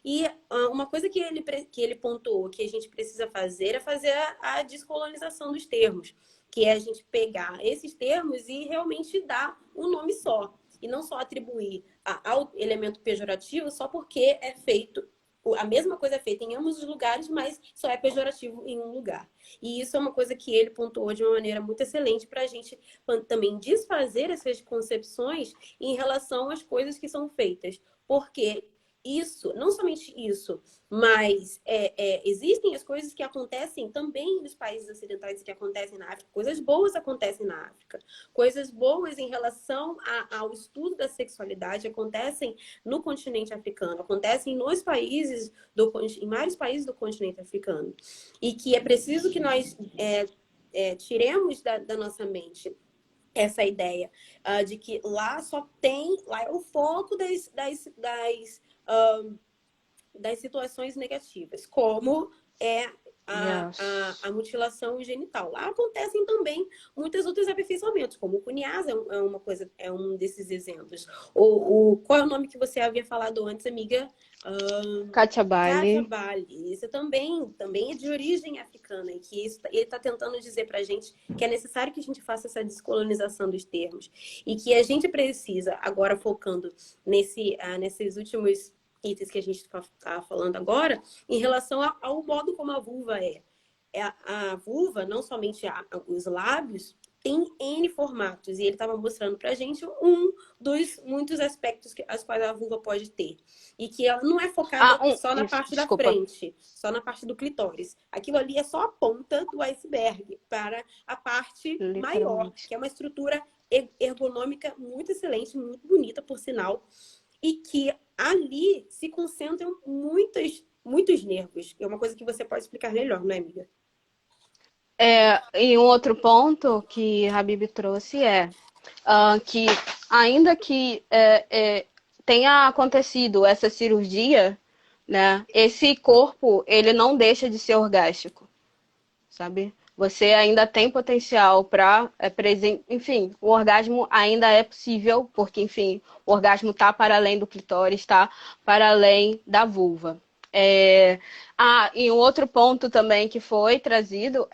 E uma coisa que ele pontuou que a gente precisa fazer é fazer a descolonização dos termos, que é a gente pegar esses termos e realmente dar um nome só. E não só atribuir ao elemento pejorativo só porque é feito, a mesma coisa é feita em ambos os lugares, mas só é pejorativo em um lugar. E isso é uma coisa que ele pontuou de uma maneira muito excelente para a gente também desfazer essas concepções em relação às coisas que são feitas. Porque isso, não somente isso, mas existem as coisas que acontecem também nos países ocidentais e que acontecem na África. Coisas boas acontecem na África. Coisas boas em relação ao estudo da sexualidade acontecem no continente africano, acontecem em vários países do continente africano. E que é preciso que nós tiremos da nossa mente essa ideia de que lá é o foco das situações negativas, como a mutilação genital. Lá acontecem também muitos outros aperfeiçoamentos, como o Kunyaza é um desses exemplos. Qual é o nome que você havia falado antes, amiga?
Kachabali.
Isso também é de origem africana, e que ele está tentando dizer para a gente que é necessário que a gente faça essa descolonização dos termos, e que a gente precisa, agora focando nesses últimos itens que a gente está falando agora, em relação ao modo como a vulva é. A vulva, não somente os lábios, tem N formatos, e ele estava mostrando pra gente um dos muitos aspectos as quais a vulva pode ter. E que ela não é focada só na parte da frente, só na parte do clitóris. Aquilo ali é só a ponta do iceberg para a parte maior, que é uma estrutura ergonômica muito excelente, muito bonita, por sinal, e que ali se concentram muitos nervos. É uma coisa que você pode explicar melhor, não é, amiga?
E um outro ponto que a Habeeb trouxe que ainda que tenha acontecido essa cirurgia, né, esse corpo ele não deixa de ser orgástico, sabe? Você ainda tem potencial para enfim, o orgasmo ainda é possível, porque, enfim, o orgasmo está para além do clitóris, está para além da vulva. E um outro ponto também que foi trazido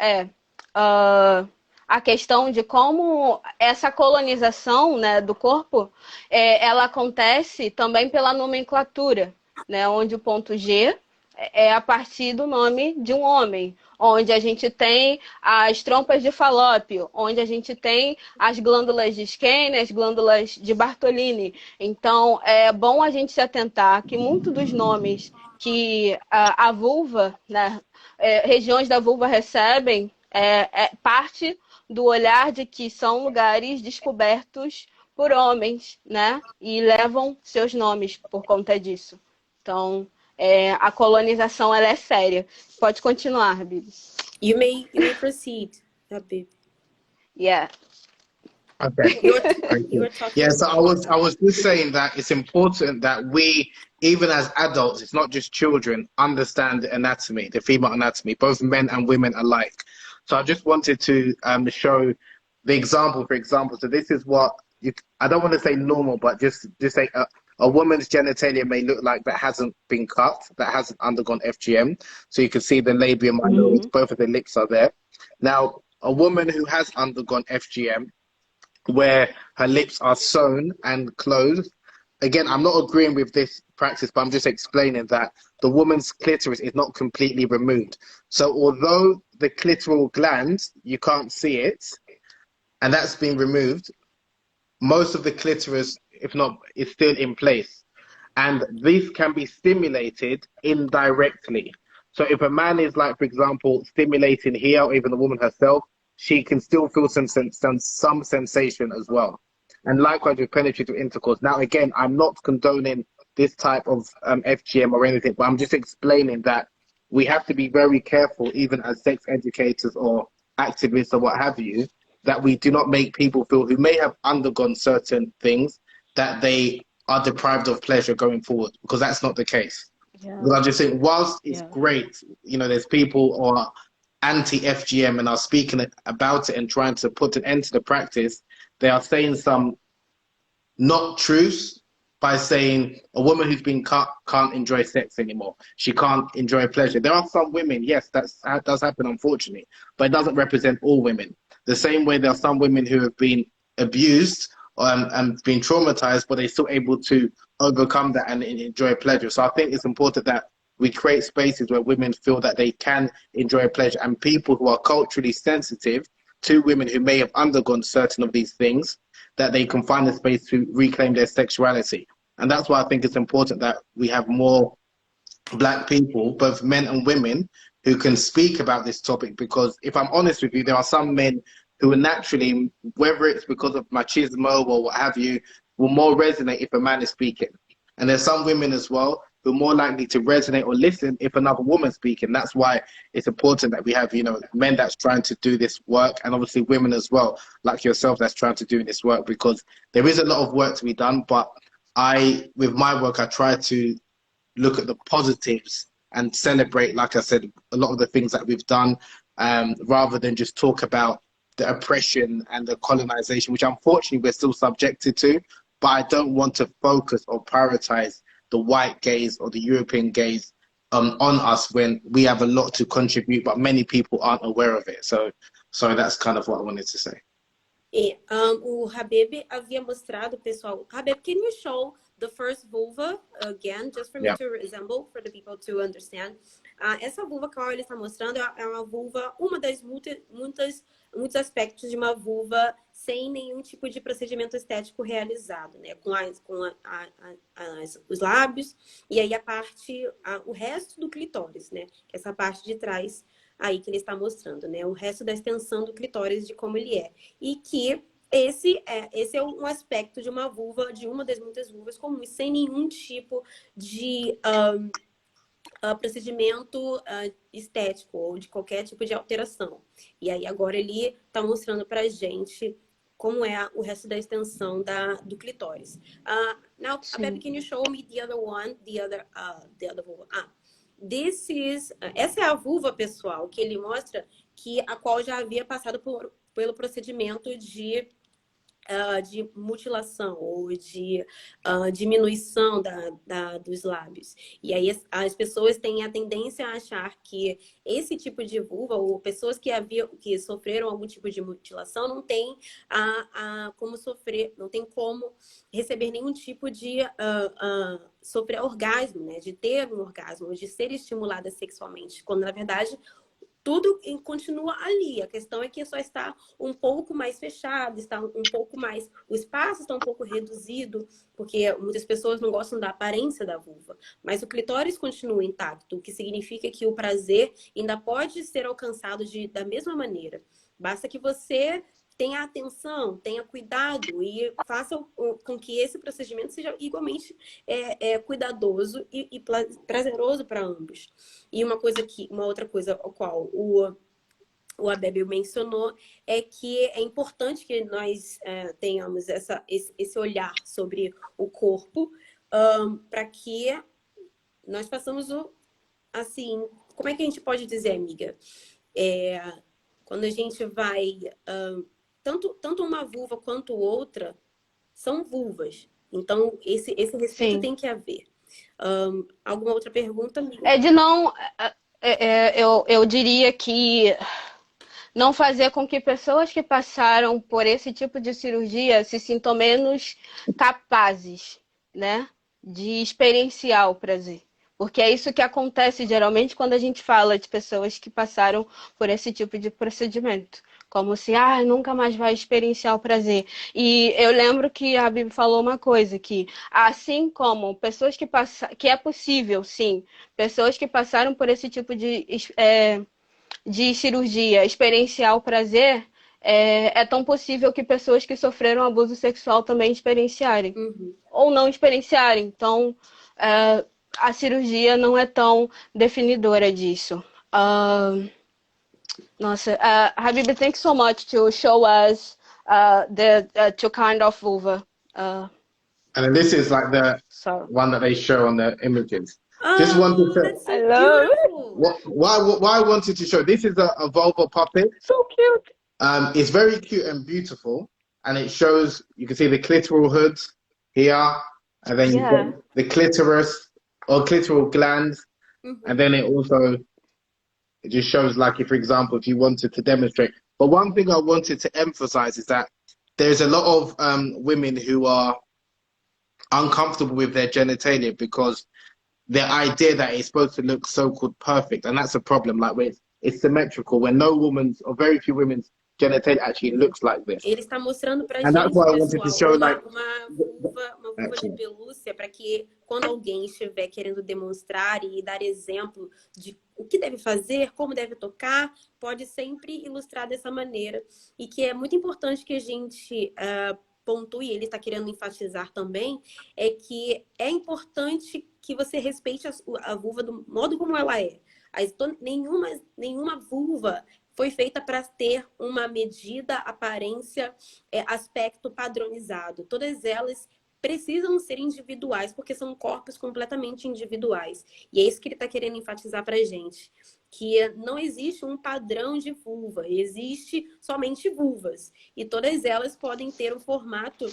a questão de como essa colonização, né, do corpo, ela acontece também pela nomenclatura, né, onde o ponto G é a partir do nome de um homem, onde a gente tem as trompas de falópio, onde a gente tem as glândulas de Skene, as glândulas de Bartolini. Então, é bom a gente se atentar que muitos dos nomes que a vulva, né, regiões da vulva recebem, parte do olhar de que são lugares descobertos por homens, né, e levam seus nomes por conta disso. Então, a colonização ela é séria. Pode continuar, Habeeb.
You may proceed, Habeeb.
Yeah.
Okay.
You were talking.
Yeah, so I was just saying that it's important that we, even as adults, it's not just children, understand the anatomy, the female anatomy, both men and women alike. So I just wanted to show the example, for example, so this is what I don't want to say normal, but just say a woman's genitalia may look like that hasn't been cut, that hasn't undergone FGM. So you can see the labia minor, both of the lips are there. Now, a woman who has undergone FGM, where her lips are sewn and closed, again, I'm not agreeing with this practice, but I'm just explaining that the woman's clitoris is not completely removed. So although the clitoral gland, you can't see it, and that's been removed, most of the clitoris, if not, is still in place. And this can be stimulated indirectly. So if a man is like, for example, stimulating here, or even the woman herself, she can still feel some sensation as well. And likewise with penetrative intercourse. Now, again, I'm not condoning this type of FGM or anything, but I'm just explaining that we have to be very careful, even as sex educators or activists or what have you, that we do not make people feel who may have undergone certain things that they are deprived of pleasure going forward, because that's not the case.
Yeah.
Because I just think whilst it's great, you know, there's people who are anti-FGM and are speaking about it and trying to put an end to the practice, they are saying some not truths by saying a woman who's been cut can't enjoy sex anymore. She can't enjoy pleasure. There are some women, yes, that does happen, unfortunately, but it doesn't represent all women. The same way there are some women who have been abused and been traumatized, but they're still able to overcome that and enjoy pleasure. So I think it's important that we create spaces where women feel that they can enjoy pleasure, and people who are culturally sensitive to women who may have undergone certain of these things, that they can find a space to reclaim their sexuality. And that's why I think it's important that we have more Black people, both men and women, who can speak about this topic. Because if I'm honest with you, there are some men who are naturally, whether it's because of machismo or what have you, will more resonate if a man is speaking. And there's some women as well who are more likely to resonate or listen if another woman's speaking. That's why it's important that we have, you know, men that's trying to do this work, and obviously women as well, like yourself, that's trying to do this work, because there is a lot of work to be done. But with my work, I try to look at the positives and celebrate, like I said, a lot of the things that we've done, rather than just talk about the oppression and the colonization, which unfortunately we're still subjected to. But I don't want to focus or prioritize the white gaze or the European gaze on us, when we have a lot to contribute, but many people aren't aware of it. So that's kind of what I wanted to say.
E o Habeeb havia mostrado, pessoal. Habeeb, can you show the first vulva again, just for me to resemble, for the people to understand? Essa vulva que ele está mostrando é uma vulva, uma das muitos aspectos de uma vulva sem nenhum tipo de procedimento estético realizado, né? Com os lábios e aí o resto do clitóris, né? Que é essa parte de trás aí que ele está mostrando, né? O resto da extensão do clitóris, de como ele é. E que esse é um aspecto de uma vulva, de uma das muitas vulvas comuns, sem nenhum tipo de procedimento estético ou de qualquer tipo de alteração. E aí agora ele está mostrando pra gente como é o resto da extensão do clitóris. Now, Habeeb, can you show me the other one, the other vulva? Essa é a vulva, pessoal, que ele mostra, a qual já havia passado pelo procedimento de mutilação ou de diminuição dos lábios. E aí as pessoas têm a tendência a achar que esse tipo de vulva, ou pessoas que sofreram algum tipo de mutilação, não tem como sofrer, não tem como receber nenhum tipo de sofrer orgasmo, né? De ter um orgasmo, de ser estimulada sexualmente, quando na verdade tudo continua ali. A questão é que só está um pouco mais fechado, está um pouco mais... O espaço está um pouco reduzido, porque muitas pessoas não gostam da aparência da vulva. Mas o clitóris continua intacto, o que significa que o prazer ainda pode ser alcançado da mesma maneira. Basta que você tenha atenção, tenha cuidado e faça com que esse procedimento seja igualmente cuidadoso e prazeroso para ambos. E uma outra coisa a qual o Habeeb mencionou é que é importante que nós tenhamos esse olhar sobre o corpo, para que nós façamos assim, como é que a gente pode dizer, amiga? Quando a gente vai tanto uma vulva quanto outra são vulvas. Então, esse respeito
Sim.
tem que haver. Alguma outra pergunta, amiga?
É de não... eu diria que não fazer com que pessoas que passaram por esse tipo de cirurgia se sintam menos capazes, né, de experienciar o prazer. Porque é isso que acontece geralmente quando a gente fala de pessoas que passaram por esse tipo de procedimento. Como se, nunca mais vai experienciar o prazer. E eu lembro que a Habeeb falou uma coisa, que assim como pessoas que passaram, que é possível, sim, pessoas que passaram por esse tipo de cirurgia experienciar o prazer, é tão possível que pessoas que sofreram abuso sexual também experienciarem. Ou não experienciarem. Então, a cirurgia não é tão definidora disso. Nossa, Habeeb, thanks so much to show us the two kind of vulva.
And then this is like the one that they show on the images. Just wanted to.
That's so beautiful.
Why I wanted to show this is a vulva puppet.
So cute.
It's very cute and beautiful, and it shows. You can see the clitoral hood here, and then you've got the clitoris or clitoral glands, and then it just shows, like, if, for example, if you wanted to demonstrate. But one thing I wanted to emphasize is that there's a lot of women who are uncomfortable with their genitalia because the idea that it's supposed to look so-called perfect, and that's a problem. Like, where it's symmetrical, when no woman's or very few women's genitalia actually looks like this.
Ele está mostrando pra
And
gente,
that's why I wanted to show,
pessoal,
like,
uma vulva de pelúcia, para que quando alguém estiver querendo demonstrar e dar exemplo de o que deve fazer, como deve tocar, pode sempre ilustrar dessa maneira. E que é muito importante que a gente pontue, ele está querendo enfatizar também, é que é importante que você respeite a vulva do modo como ela é. Nenhuma vulva foi feita para ter uma medida, aparência, aspecto padronizado. Todas elas precisam ser individuais, porque são corpos completamente individuais. E é isso que ele está querendo enfatizar para a gente. Que não existe um padrão de vulva, existe somente vulvas. E todas elas podem ter um formato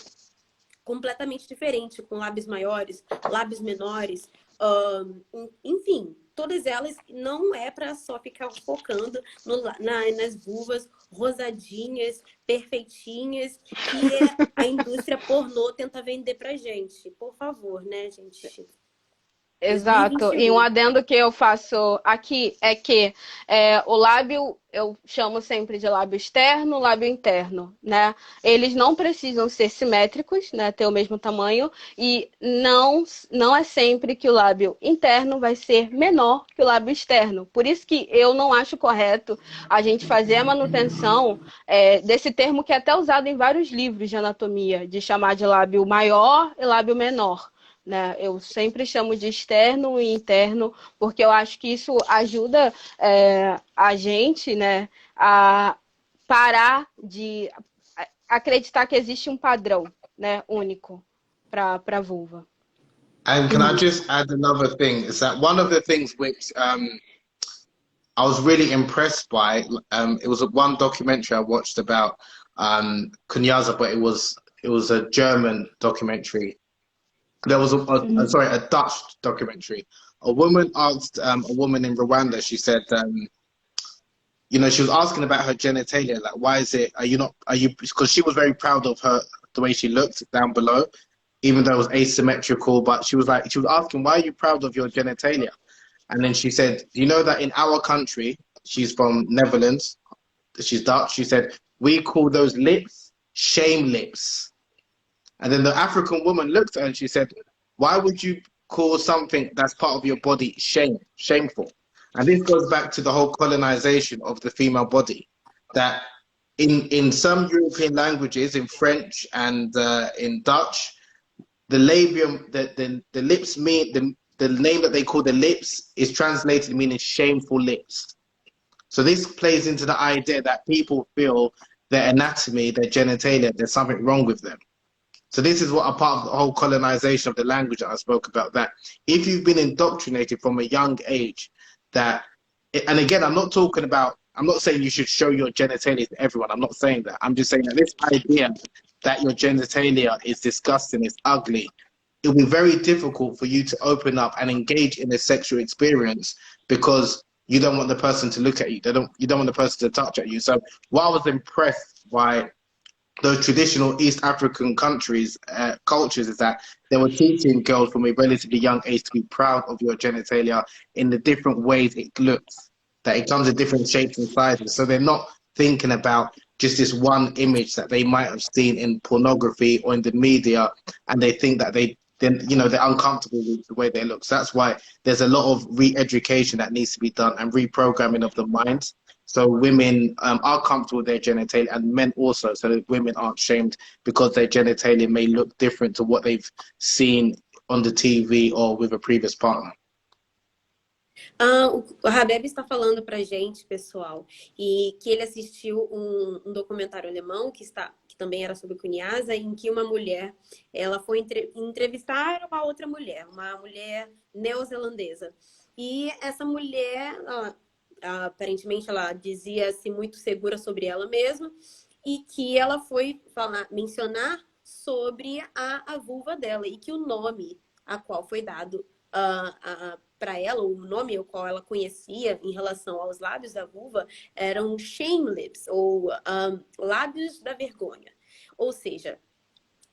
completamente diferente, com lábios maiores, lábios menores, enfim, todas elas não é para só ficar focando nas vulvas rosadinhas, perfeitinhas, que a indústria pornô tenta vender pra gente. Por favor, né, gente?
Exato.
2021.
E um adendo que eu faço aqui é que o lábio, eu chamo sempre de lábio externo, lábio interno, né? Eles não precisam ser simétricos, né? Ter o mesmo tamanho, e não é sempre que o lábio interno vai ser menor que o lábio externo. Por isso que eu não acho correto a gente fazer a manutenção desse termo que é até usado em vários livros de anatomia, de chamar de lábio maior e lábio menor. Né? Eu sempre chamo de externo e interno, porque eu acho que isso ajuda a gente, né, a parar de acreditar que existe um padrão, né, único para a vulva.
And can I just add another thing? Is that one of the things which I was really impressed by? It was one documentary I watched about Kunyaza, but it was a German documentary. There was a Dutch documentary. A woman asked a woman in Rwanda, she said, you know, she was asking about her genitalia, like, why is it, because she was very proud of the way she looked down below, even though it was asymmetrical, but she was asking, why are you proud of your genitalia? And then she said, you know that in our country, she's from Netherlands, she's Dutch, she said, we call those lips shame lips. And then the African woman looked at her and she said, why would you call something that's part of your body shameful? And this goes back to the whole colonization of the female body, that in some European languages, in French and in Dutch, the labium, the lips mean, the name that they call the lips is translated meaning shameful lips. So this plays into the idea that people feel their anatomy, their genitalia, there's something wrong with them. So this is what a part of the whole colonization of the language that I spoke about, that if you've been indoctrinated from a young age, that, and again, I'm not talking about I'm not saying you should show your genitalia to everyone. I'm not saying that. I'm just saying that this idea that your genitalia is disgusting, is ugly, it'll be very difficult for you to open up and engage in a sexual experience because you don't want the person to look at you. You don't want the person to touch at you. So what I was impressed by those traditional East African countries, cultures, is that they were teaching girls from a relatively young age to be proud of your genitalia in the different ways it looks, that it comes in different shapes and sizes. So they're not thinking about just this one image that they might have seen in pornography or in the media, and they think that then they're uncomfortable with the way they look. So that's why there's a lot of re-education that needs to be done and reprogramming of the mind. So women are comfortable with their genitalia, and men also, so that women aren't shamed because their genitalia may look different to what they've seen on the TV or with a previous partner.
O Habeeb está falando pra gente, pessoal, e que ele assistiu um documentário alemão que também era sobre Kunyaza, em que uma mulher, ela foi entrevistar uma outra mulher, uma mulher neozelandesa. E essa mulher, aparentemente, ela dizia-se muito segura sobre ela mesma, e que ela foi mencionar sobre a vulva dela, e que o nome a qual foi dado para ela, o nome ao qual ela conhecia em relação aos lábios da vulva, eram shame lips, ou lábios da vergonha. Ou seja,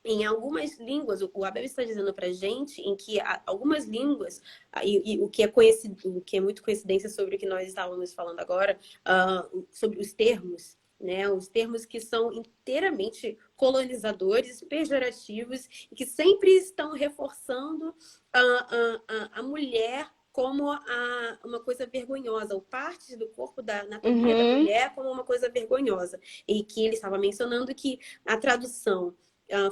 em algumas línguas, o Habeeb está dizendo para a gente em que algumas línguas, e o que é conhecido, o que é muito coincidência sobre o que nós estávamos falando agora, sobre os termos, né? Os termos que são inteiramente colonizadores, pejorativos, e que sempre estão reforçando a mulher como uma coisa vergonhosa, ou partes do corpo da anatomia da mulher como uma coisa vergonhosa. E que ele estava mencionando que a tradução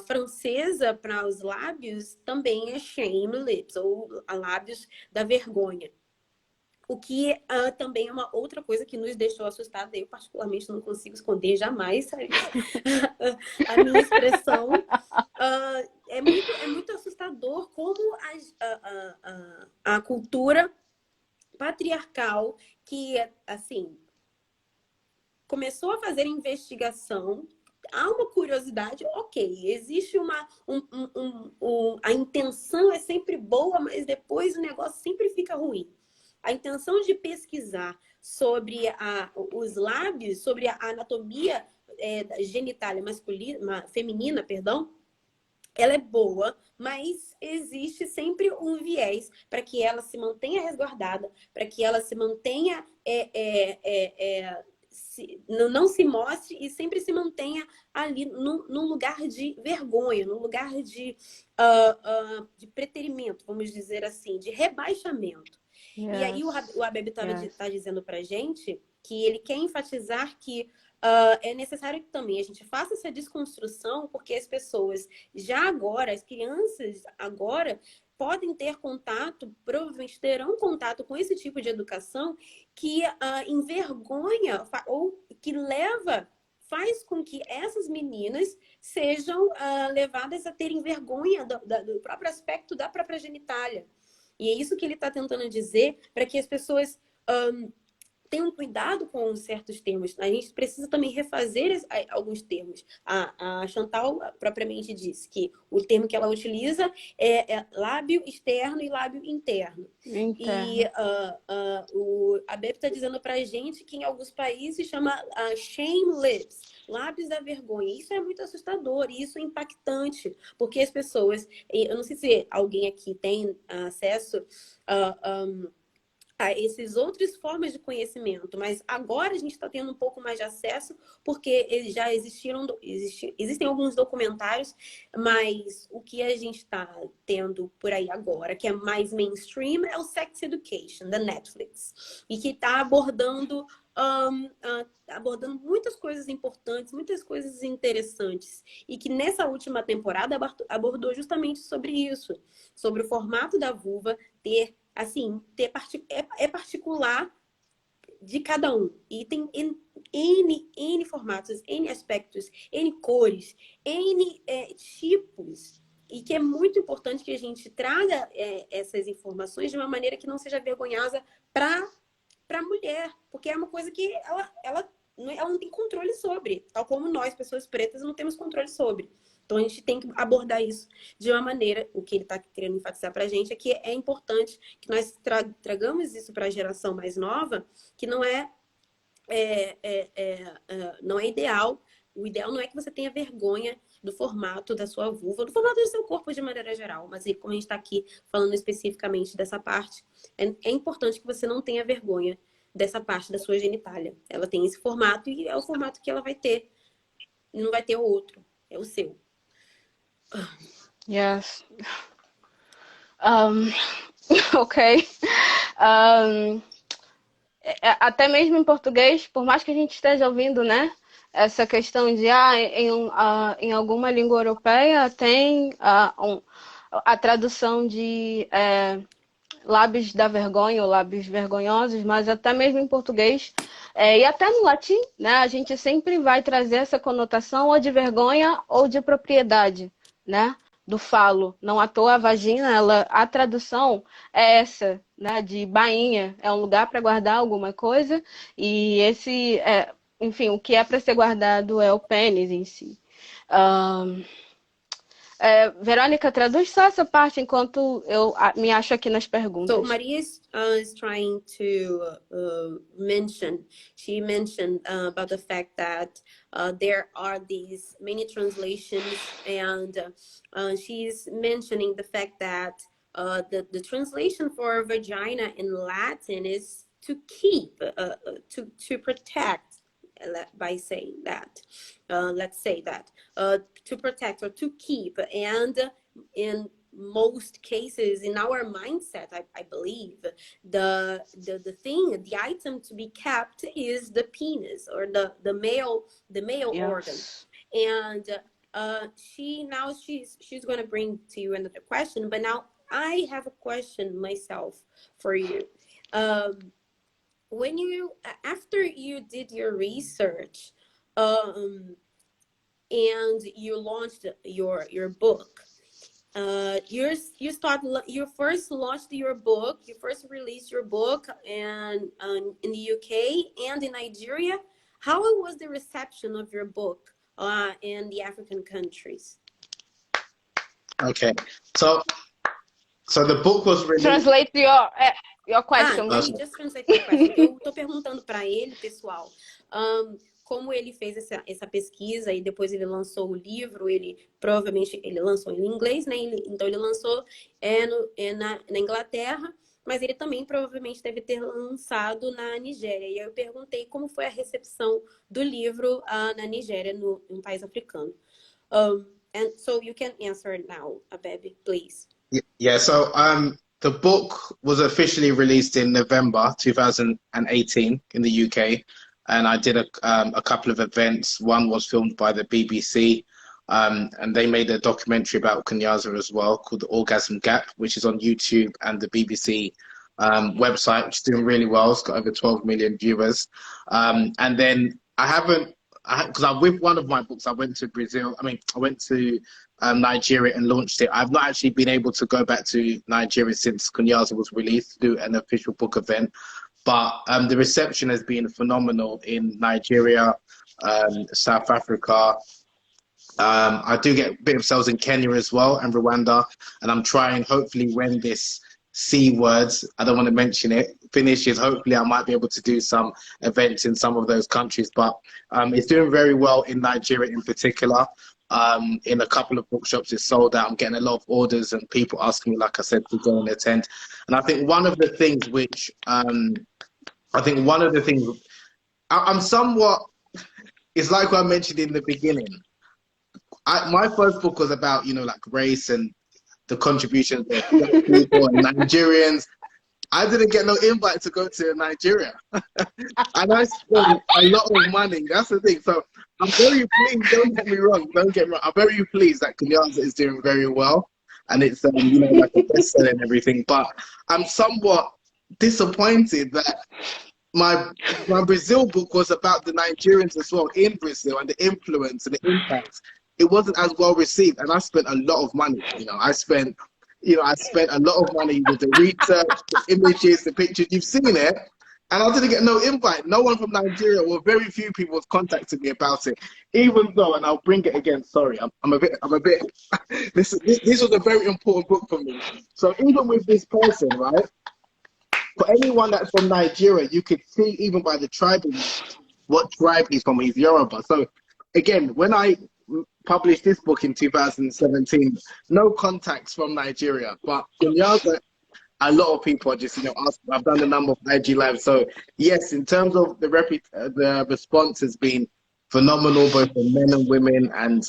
francesa para os lábios também é shame lips, ou lábios da vergonha. O que também é uma outra coisa que nos deixou assustada. Eu, particularmente, não consigo esconder jamais, sabe? A minha expressão. É muito assustador como a cultura patriarcal que, assim, começou a fazer investigação. Há uma curiosidade, ok, existe a intenção é sempre boa, mas depois o negócio sempre fica ruim. A intenção de pesquisar sobre os lábios, sobre a anatomia genitália feminina, perdão, ela é boa, mas existe sempre um viés para que ela se mantenha resguardada, para que ela se mantenha, não se mostre e sempre se mantenha ali num lugar de vergonha, num lugar de preterimento, vamos dizer assim, de rebaixamento. Yes. E aí o Habeeb está dizendo para a gente que ele quer enfatizar que é necessário que também a gente faça essa desconstrução, porque as pessoas as crianças agora podem ter contato, provavelmente terão contato com esse tipo de educação que envergonha ou que faz com que essas meninas sejam levadas a terem vergonha do próprio aspecto da própria genitália. E é isso que ele está tentando dizer, para que as pessoas tenham cuidado com certos termos. A gente precisa também refazer alguns termos. A Chantal propriamente disse que o termo que ela utiliza é lábio externo e lábio interno. E o Habeeb está dizendo para a gente que em alguns países chama shame lips, lábios da vergonha. Isso é muito assustador e isso é impactante, porque as pessoas... Eu não sei se alguém aqui tem acesso a essas outras formas de conhecimento, mas agora a gente está tendo um pouco mais de acesso, porque já existem alguns documentários, mas o que a gente está tendo por aí agora, que é mais mainstream, é o Sex Education, da Netflix, e que está abordando muitas coisas importantes, muitas coisas interessantes, e que nessa última temporada abordou justamente sobre isso, sobre o formato da vulva é particular de cada um. E tem N formatos, N aspectos, N cores, N tipos. E que é muito importante que a gente traga essas informações de uma maneira que não seja vergonhosa para para a mulher, porque é uma coisa que ela não tem controle sobre, tal como nós, pessoas pretas, não temos controle sobre. Então, a gente tem que abordar isso de uma maneira, o que ele está querendo enfatizar para a gente é que é importante que nós tragamos isso para a geração mais nova, que não não é ideal. O ideal não é que você tenha vergonha do formato da sua vulva, do formato do seu corpo de maneira geral, mas como a gente está aqui falando especificamente dessa parte, é importante que você não tenha vergonha dessa parte da sua genitália. Ela tem esse formato e é o formato que ela vai ter. E não vai ter o outro, é o seu.
Yes. Ok. Até mesmo em português, por mais que a gente esteja ouvindo, né? Essa questão de em alguma língua europeia tem a tradução de lábios da vergonha ou lábios vergonhosos, mas até mesmo em português e até no latim, né? A gente sempre vai trazer essa conotação ou de vergonha ou de propriedade, né? Do falo. Não à toa a vagina, a tradução é essa, né? De bainha, é um lugar para guardar alguma coisa e enfim, o que é para ser guardado é o pênis em si. Veronica, traduz só essa parte enquanto eu me acho aqui nas perguntas.
So Maria is trying to mention. She mentioned about the fact that there are these many translations, and she's mentioning the fact that the translation for vagina in Latin is to keep, to protect. By saying that, let's say that to protect or to keep, and in most cases in our mindset, I believe the item to be kept is the penis or the male yes. organ. And she's going to bring to you another question, but now I have a question myself for you. After you did your research and you launched your book, you first launched your book, you first released your book in the UK and in Nigeria. How was the reception of your book in the African countries?
Okay, so the book was released.
Translate your question.
Let me just translate your question. Eu tô perguntando para ele, pessoal, como ele fez essa pesquisa e depois ele lançou o livro. Provavelmente ele lançou em inglês, né? Então ele lançou na Inglaterra, mas ele também provavelmente deve ter lançado na Nigéria. E eu perguntei como foi a recepção do livro na Nigéria, no país africano. And so you can answer now, Habeeb, please.
Yeah, so the book was officially released in November 2018 in the UK, and I did a couple of events. One was filmed by the BBC, and they made a documentary about Kunyaza as well, called The Orgasm Gap, which is on YouTube and the BBC website, which is doing really well. It's got over 12 million viewers. And then because with one of my books, I went to Brazil. I went to Nigeria and launched it. I've not actually been able to go back to Nigeria since Kunyaza was released to do an official book event. But the reception has been phenomenal in Nigeria, South Africa. I do get a bit of sales in Kenya as well and Rwanda. And I'm trying, hopefully, when this C words, I don't want to mention it, finishes, hopefully I might be able to do some events in some of those countries. But it's doing very well in Nigeria in particular. In a couple of bookshops it's sold out. I'm getting a lot of orders and people asking me, like I said, to go and attend. And I think one of the things which I'm somewhat, it's like what I mentioned in the beginning. My first book was about, like race and the contributions of people and Nigerians. I didn't get no invite to go to Nigeria. And I spent a lot of money. That's the thing. So I'm very pleased, don't get me wrong. I'm very pleased that Kunyaza is doing very well. And it's, like a bestseller and everything. But I'm somewhat disappointed that my Brazil book was about the Nigerians as well in Brazil and the influence and the impact. It wasn't as well received, and I spent a lot of money. I spent a lot of money with the research, the images, the pictures. You've seen it. And I didn't get no invite. No one from Nigeria, or very few people, was contacting me about it. Even though, and I'll bring it again. Sorry, I'm a bit. This was a very important book for me. So even with this person, right? For anyone that's from Nigeria, you could see even by the tribe, what tribe he's from. He's Yoruba. So again, when I published this book in 2017, no contacts from Nigeria, but Kunyaza, a lot of people are just, asking. I've done a number of IG lives. So yes, in terms of the response has been phenomenal, both for men and women. And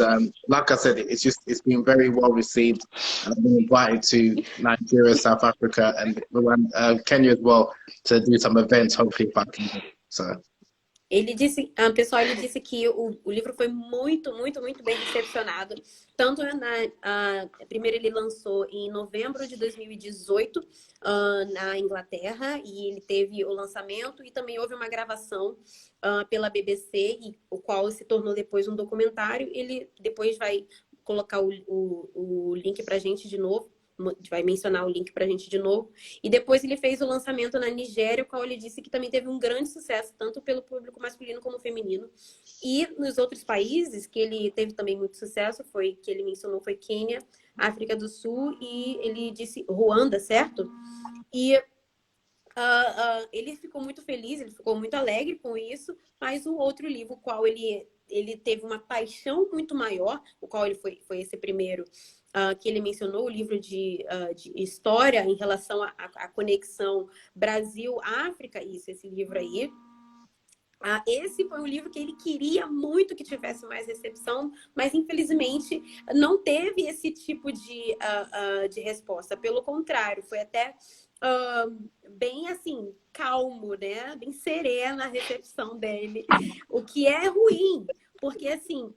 like I said, it's been very well received. I've been invited to Nigeria, South Africa, and Kenya as well to do some events, hopefully if I can. So.
Ele disse, pessoal, ele disse que o livro foi muito, muito, muito bem recepcionado. Tanto primeiro ele lançou em novembro de 2018 na Inglaterra, e ele teve o lançamento e também houve uma gravação pela BBC, o qual se tornou depois um documentário. Ele depois vai colocar o link pra gente de novo. Vai mencionar o link pra gente de novo. E depois ele fez o lançamento na Nigéria, o qual ele disse que também teve um grande sucesso, tanto pelo público masculino como feminino. E nos outros países que ele teve também muito sucesso, que ele mencionou, foi Quênia, África do Sul e ele disse Ruanda, certo? E ele ficou muito feliz, ele ficou muito alegre com isso, mas o outro livro, o qual ele teve uma paixão muito maior, o qual ele foi esse primeiro, que ele mencionou, o livro de história em relação à conexão Brasil-África, esse livro aí. Esse foi um livro que ele queria muito que tivesse mais recepção, mas infelizmente não teve esse tipo de resposta. Pelo contrário, foi até bem assim, calmo, né? Bem serena a recepção dele, o que é ruim. Porque, assim,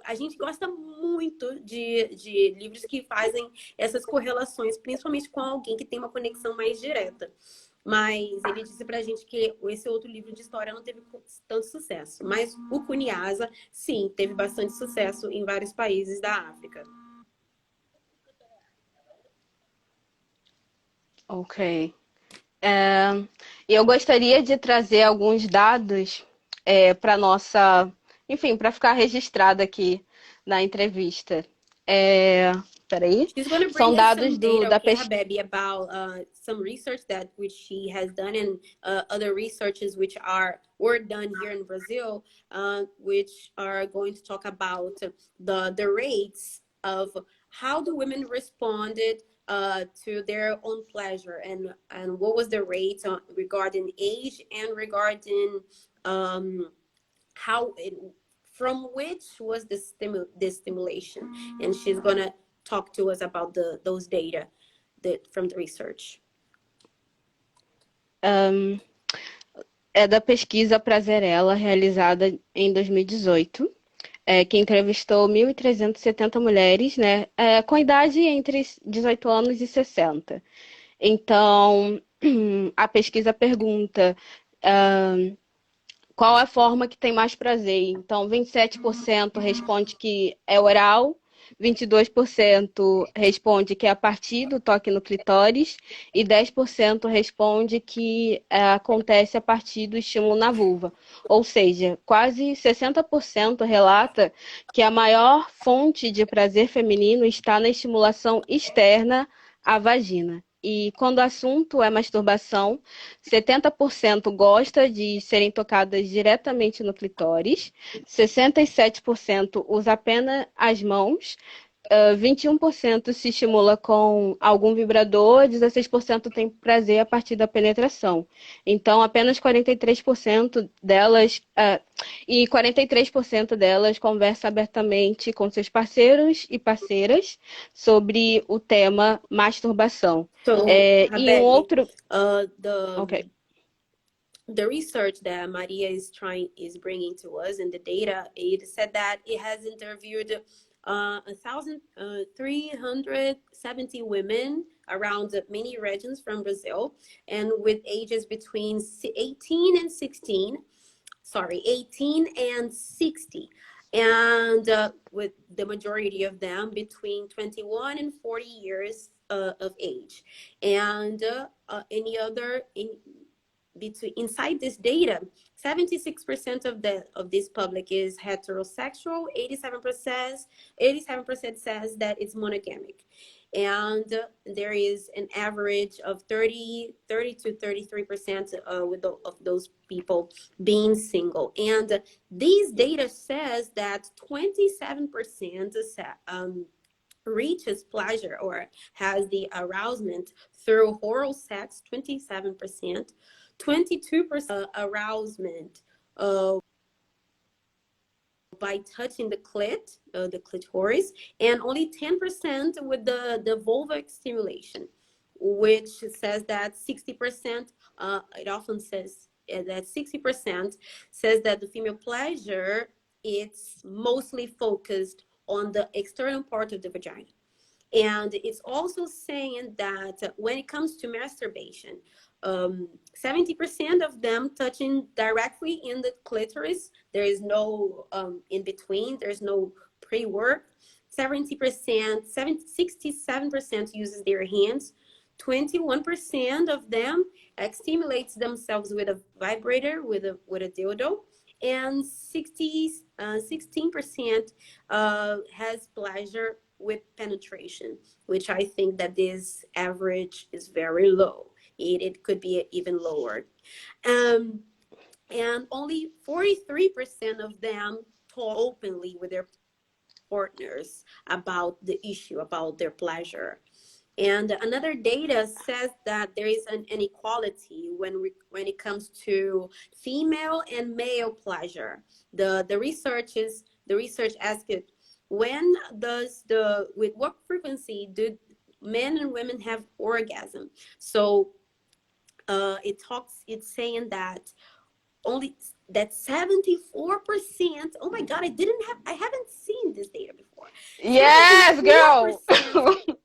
a gente gosta muito de livros que fazem essas correlações, principalmente com alguém que tem uma conexão mais direta. Mas ele disse pra gente que esse outro livro de história não teve tanto sucesso. Mas o Kunyaza, sim, teve bastante sucesso em vários países da África.
Ok. Eu gostaria de trazer alguns dados para nossa... Enfim, para ficar registrado aqui na entrevista. Peraí. São dados da pesquisa.
About some research which she has done and other researches which were done here in Brazil, which are going to talk about the rates of how the women responded to their own pleasure and what was the rate regarding age and regarding from which was the stimulation, and she's gonna talk to us about those data from the research.
É da pesquisa Prazer, realizada em 2018, que entrevistou 1.370 mulheres, né, com idade entre 18 anos e 60. Então, a pesquisa pergunta qual a forma que tem mais prazer. Então, 27% responde que é oral, 22% responde que é a partir do toque no clitóris e 10% responde que acontece a partir do estímulo na vulva. Ou seja, quase 60% relata que a maior fonte de prazer feminino está na estimulação externa à vagina. E quando o assunto é masturbação, 70% gosta de serem tocadas diretamente no clitóris, 67% usa apenas as mãos, 21% se estimula com algum vibrador, 16% tem prazer a partir da penetração. Então, apenas 43% delas, 43% delas conversam abertamente com seus parceiros e parceiras sobre o tema masturbação.
E
outro...
Okay. The research that Maria is bringing to us and the data, it said that it has interviewed 1,370 women around many regions from Brazil, and with ages between 18 and 60, and with the majority of them between 21 and 40 years of age. And between inside this data, 76% of this public is heterosexual, 87% says that it's monogamic, and there is an average of 30 to 33% of those people being single. And these data says that 27% reaches pleasure or has the arousement through oral sex, 27%, 22% arousement by touching the clitoris, and only 10% with the vulvar stimulation, which says that 60%, it often says that 60% says that the female pleasure, it's mostly focused on the external part of the vagina. And it's also saying that when it comes to masturbation, 70% of them touching directly in the clitoris. There is no in between. There's no pre-work. 67% uses their hands. 21% of them stimulates themselves with a vibrator, with a dildo, and 16% has pleasure with penetration, which I think that this average is very low. It could be even lower. And only 43% of them talk openly with their partners about the issue, about their pleasure. And another data says that there is an inequality when it comes to female and male pleasure. The research asked it, with what frequency do men and women have orgasm? So it's saying that only that 74%. Oh my God, I haven't seen this data before.
Yes, girl.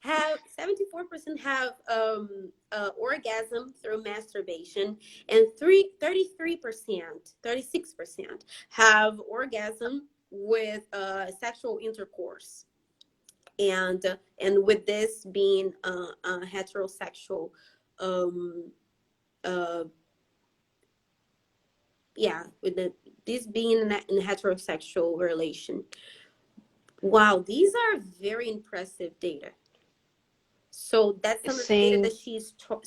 74% have orgasm through masturbation, and 36% have orgasm with sexual intercourse, and with this being heterosexual, this being in a heterosexual relation. Wow, these are very impressive data. So that's some of the data that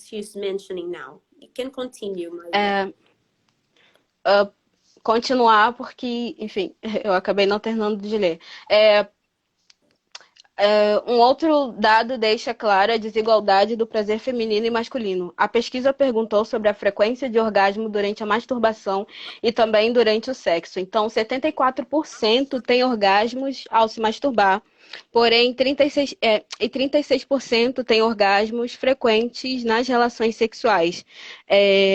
she's mentioning now. You can continue, Maria.
Continuar, porque, enfim, eu acabei não terminando de ler. Um outro dado deixa clara a desigualdade do prazer feminino e masculino. A pesquisa perguntou sobre a frequência de orgasmo durante a masturbação e também durante o sexo. Então, 74% tem orgasmos ao se masturbar, porém 36% tem orgasmos frequentes nas relações sexuais.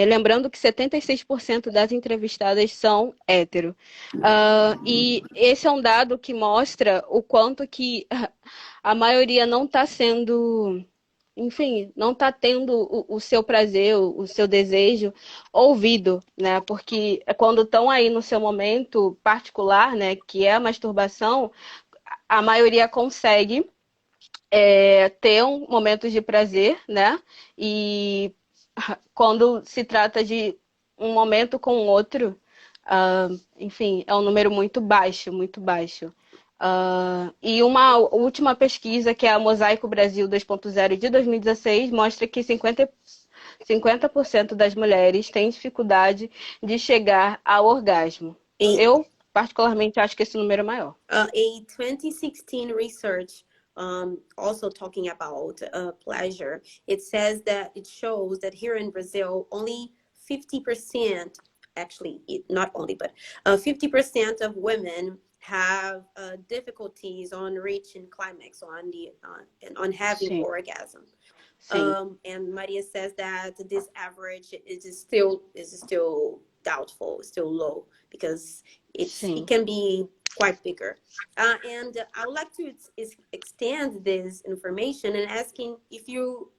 Lembrando que 76% das entrevistadas são hétero. E esse é um dado que mostra o quanto que a maioria não está sendo, enfim, não está tendo o seu prazer, o seu desejo ouvido, né? Porque quando estão aí no seu momento particular, né, que é a masturbação, a maioria consegue ter um momento de prazer, né? E quando se trata de um momento com o outro, enfim, é um número muito baixo, muito baixo. E uma última pesquisa, que é a Mosaico Brasil 2.0 de 2016, mostra que 50% das mulheres têm dificuldade de chegar ao orgasmo. Eu, particularmente, acho que esse número é maior.
A 2016 research also talking about pleasure, it says that it shows that here in Brazil, only 50%, actually, not only, but 50% of women have difficulties on reaching climax, on having orgasm. And Maria says that this average is still doubtful, still low, because it can be quite bigger. And I would like to extend this information and asking if you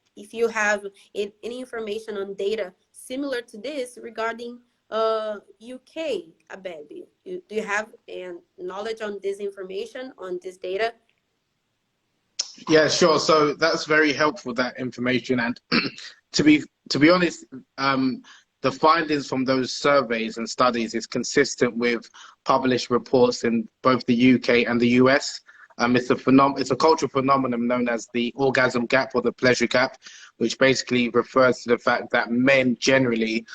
have any information on data similar to this regarding UK, Habeeb. Do you have knowledge on this information, on this data?
Yeah, sure. So that's very helpful, that information. And to be honest, the findings from those surveys and studies is consistent with published reports in both the UK and the US. It's a cultural phenomenon known as the orgasm gap or the pleasure gap, which basically refers to the fact that men generally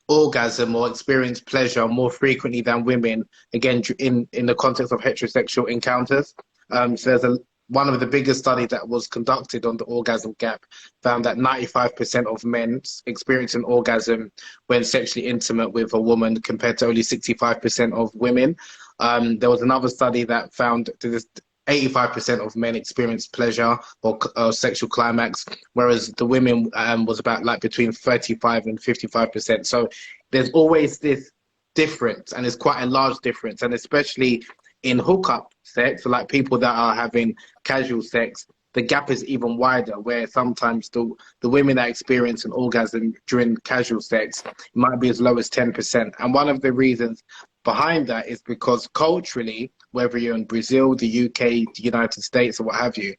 orgasm or experience pleasure more frequently than women, again, in the context of heterosexual encounters. So there's one of the biggest studies that was conducted on the orgasm gap found that 95% of men experience an orgasm when sexually intimate with a woman compared to only 65% of women. There was another study that found that 85% of men experience pleasure or sexual climax, whereas the women was about like between 35 and 55%. So there's always this difference, and it's quite a large difference, and especially in hookup sex, so like people that are having casual sex, the gap is even wider, where sometimes the women that experience an orgasm during casual sex might be as low as 10%. And one of the reasons behind that is because culturally, whether you're in Brazil, the UK, the United States, or what have you,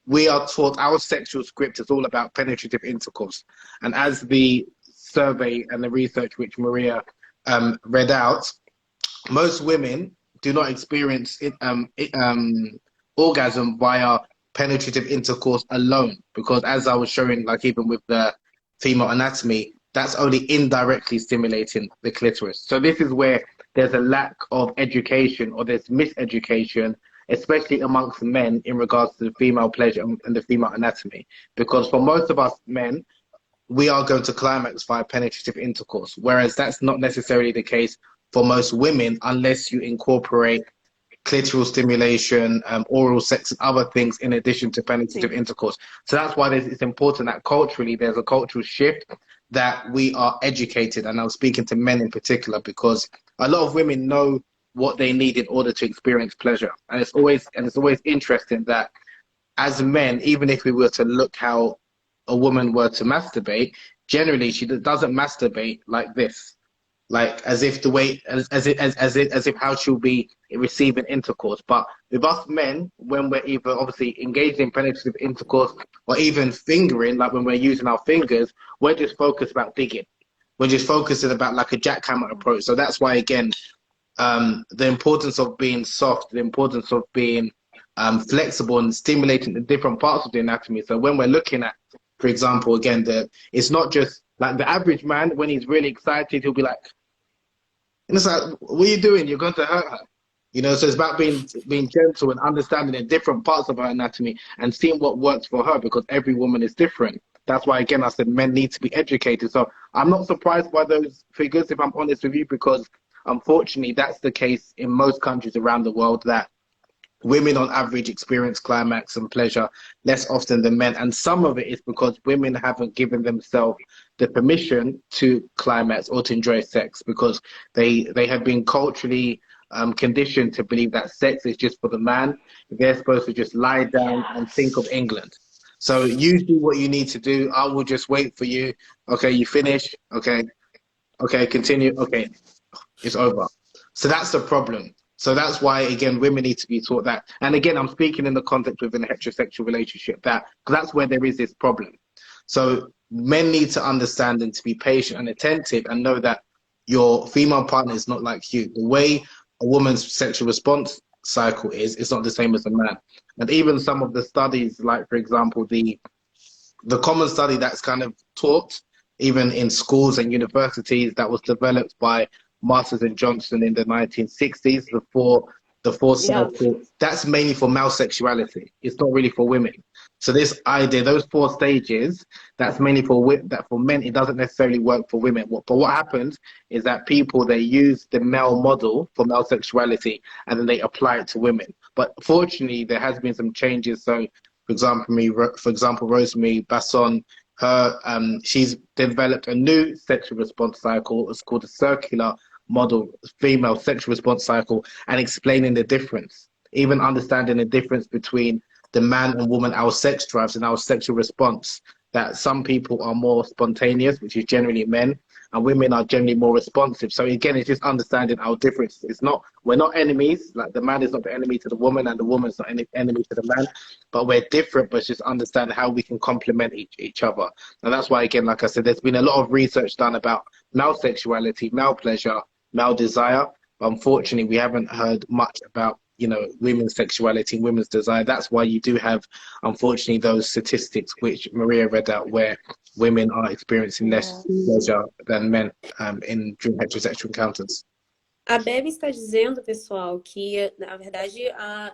we are taught our sexual script is all about penetrative intercourse. And as the survey and the research which Maria read out, most women do not experience orgasm via penetrative intercourse alone, because as I was showing, like even with the female anatomy, that's only indirectly stimulating the clitoris. So this is where there's a lack of education, or there's miseducation, especially amongst men in regards to the female pleasure and the female anatomy. Because for most of us men, we are going to climax via penetrative intercourse, whereas that's not necessarily the case for most women, unless you incorporate clitoral stimulation, oral sex, and other things in addition to penetrative intercourse. So that's why it's important that culturally there's a cultural shift, that we are educated. And I'm speaking to men in particular, because a lot of women know what they need in order to experience pleasure. And it's always interesting that as men, even if we were to look how a woman were to masturbate, generally she doesn't masturbate like this. Like as if how she'll be receiving intercourse. But with us men, when we're either obviously engaged in penetrative intercourse or even fingering, like when we're using our fingers, we're just focused about digging. We're just focusing about like a jackhammer approach. So that's why, again, the importance of being soft, the importance of being flexible and stimulating the different parts of the anatomy. So when we're looking at, for example, again, it's not just like the average man, when he's really excited, he'll be like, and it's like, what are you doing? You're going to hurt her. You know, so it's about being gentle and understanding the different parts of her anatomy and seeing what works for her, because every woman is different. That's why, again, I said men need to be educated. So I'm not surprised by those figures, if I'm honest with you, because unfortunately that's the case in most countries around the world, that women on average experience climax and pleasure less often than men. And some of it is because women haven't given themselves the permission to climax or to enjoy sex, because they have been culturally conditioned to believe that sex is just for the man. They're supposed to just lie down and think of England. So you do what you need to do. I will just wait for you. Okay, you finish. Okay, continue. Okay, it's over. So that's the problem. So that's why, again, women need to be taught that. And again, I'm speaking in the context within a heterosexual relationship, because that's where there is this problem. So men need to understand and to be patient and attentive and know that your female partner is not like you. The way a woman's sexual response cycle is not the same as a man. And even some of the studies, like, for example, the common study that's kind of taught, even in schools and universities, that was developed by Masters and Johnson in the 1960s, the four cycle, that's mainly for male sexuality. It's not really for women. So this idea, those 4 stages, that's mainly for men. It doesn't necessarily work for women. But what happens is that they use the male model for male sexuality and then they apply it to women. But fortunately, there has been some changes. So, for example, Rosemary Basson, she's developed a new sexual response cycle. It's called a circular model, female sexual response cycle, and explaining the difference, even understanding the difference between the man and woman, our sex drives and our sexual response, that some people are more spontaneous, which is generally men, and women are generally more responsive. So again, it's just understanding our differences. It's not, we're not enemies. Like the man is not the enemy to the woman, and the woman's not any enemy to the man. But we're different. But just understand how we can complement each other. And that's why, again, like I said, there's been a lot of research done about male sexuality, male pleasure, male desire. But unfortunately, we haven't heard much about, you know, women's sexuality, women's desire. That's why you do have, unfortunately, those statistics which Maria read out, where women are experiencing less pleasure than men during heterosexual encounters.
A Bebe está dizendo, pessoal, que, na verdade,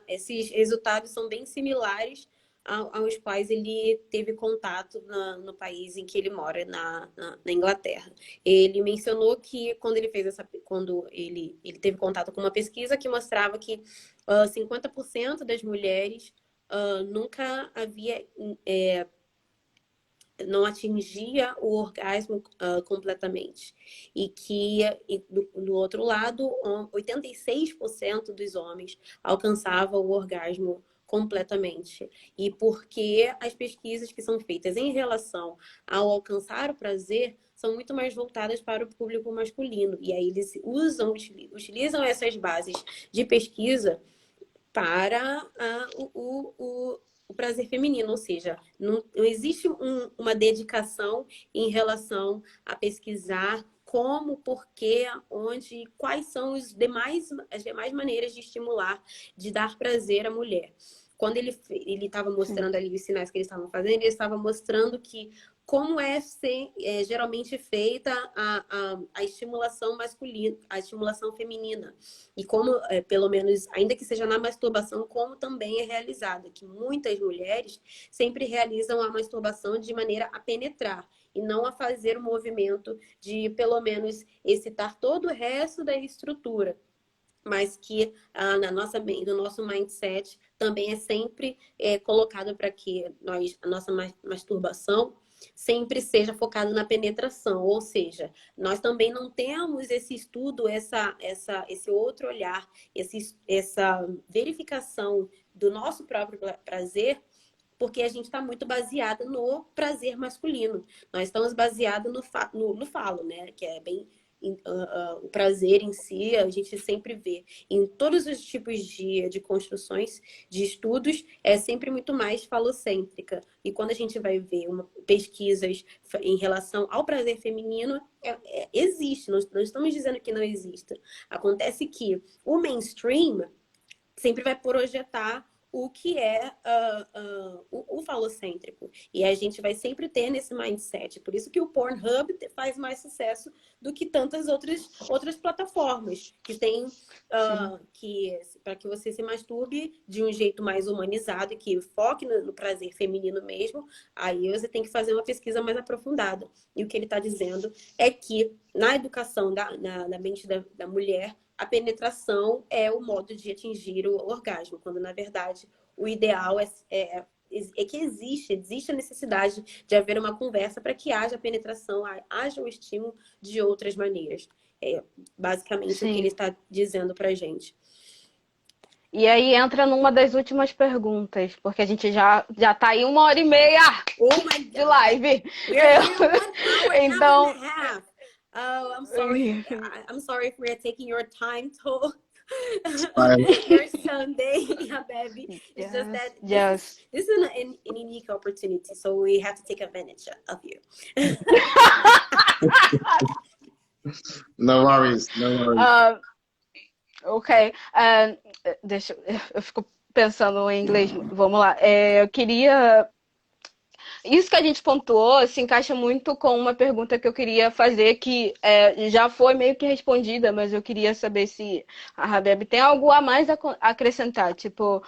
esses resultados são bem similares aos quais ele teve contato no país em que ele mora, na Inglaterra. Ele mencionou que quando ele fez quando ele teve contato com uma pesquisa que mostrava que 50% das mulheres nunca havia não atingia o orgasmo completamente. E que, do outro lado, 86% dos homens alcançavam o orgasmo completamente. E porque as pesquisas que são feitas em relação ao alcançar o prazer são muito mais voltadas para o público masculino. E aí eles utilizam essas bases de pesquisa para o prazer feminino, ou seja, não existe uma dedicação em relação a pesquisar como, porquê, onde, quais são as demais maneiras de estimular, de dar prazer à mulher. Quando ele estava mostrando ali os sinais que eles estavam fazendo, ele estava mostrando que como geralmente feita a estimulação masculina, a estimulação feminina. E como, pelo menos, ainda que seja na masturbação, como também é realizada. Que muitas mulheres sempre realizam a masturbação de maneira a penetrar e não a fazer o movimento de, pelo menos, excitar todo o resto da estrutura. Mas que no nosso mindset também é sempre colocado para que a nossa masturbação sempre seja focada na penetração, ou seja, nós também não temos esse estudo, esse outro olhar, essa verificação do nosso próprio prazer, porque a gente está muito baseada no prazer masculino. Nós estamos baseados no falo, né? Que é bem o prazer em si, a gente sempre vê em todos os tipos de construções, de estudos, é sempre muito mais falocêntrica. E quando a gente vai ver pesquisas em relação ao prazer feminino, existe, não estamos dizendo que não exista. Acontece que o mainstream sempre vai projetar o que é o falocêntrico. E a gente vai sempre ter nesse mindset. Por isso que o Pornhub faz mais sucesso do que tantas outras plataformas que tem para que você se masturbe de um jeito mais humanizado e que foque no prazer feminino mesmo. Aí você tem que fazer uma pesquisa mais aprofundada. E o que ele está dizendo é que na educação na mente da mulher, a penetração é o modo de atingir o orgasmo, quando, na verdade, o ideal é que existe a necessidade de haver uma conversa para que haja penetração, haja um estímulo de outras maneiras. É basicamente o que ele está dizendo para a gente.
E aí entra numa das últimas perguntas, porque a gente já tá aí 1h30 de live. Então...
Oh, I'm sorry. I'm sorry if we're taking your time to your Sunday, Habeeb. It's just that this is a unique opportunity, so we have to take advantage of you.
No worries.
Ok. Eu fico pensando em inglês. Vamos lá. Eu queria... Isso que a gente pontuou se encaixa muito com uma pergunta que eu queria fazer, que já foi meio que respondida, mas eu queria saber se a Habeeb tem algo a mais a acrescentar. Tipo,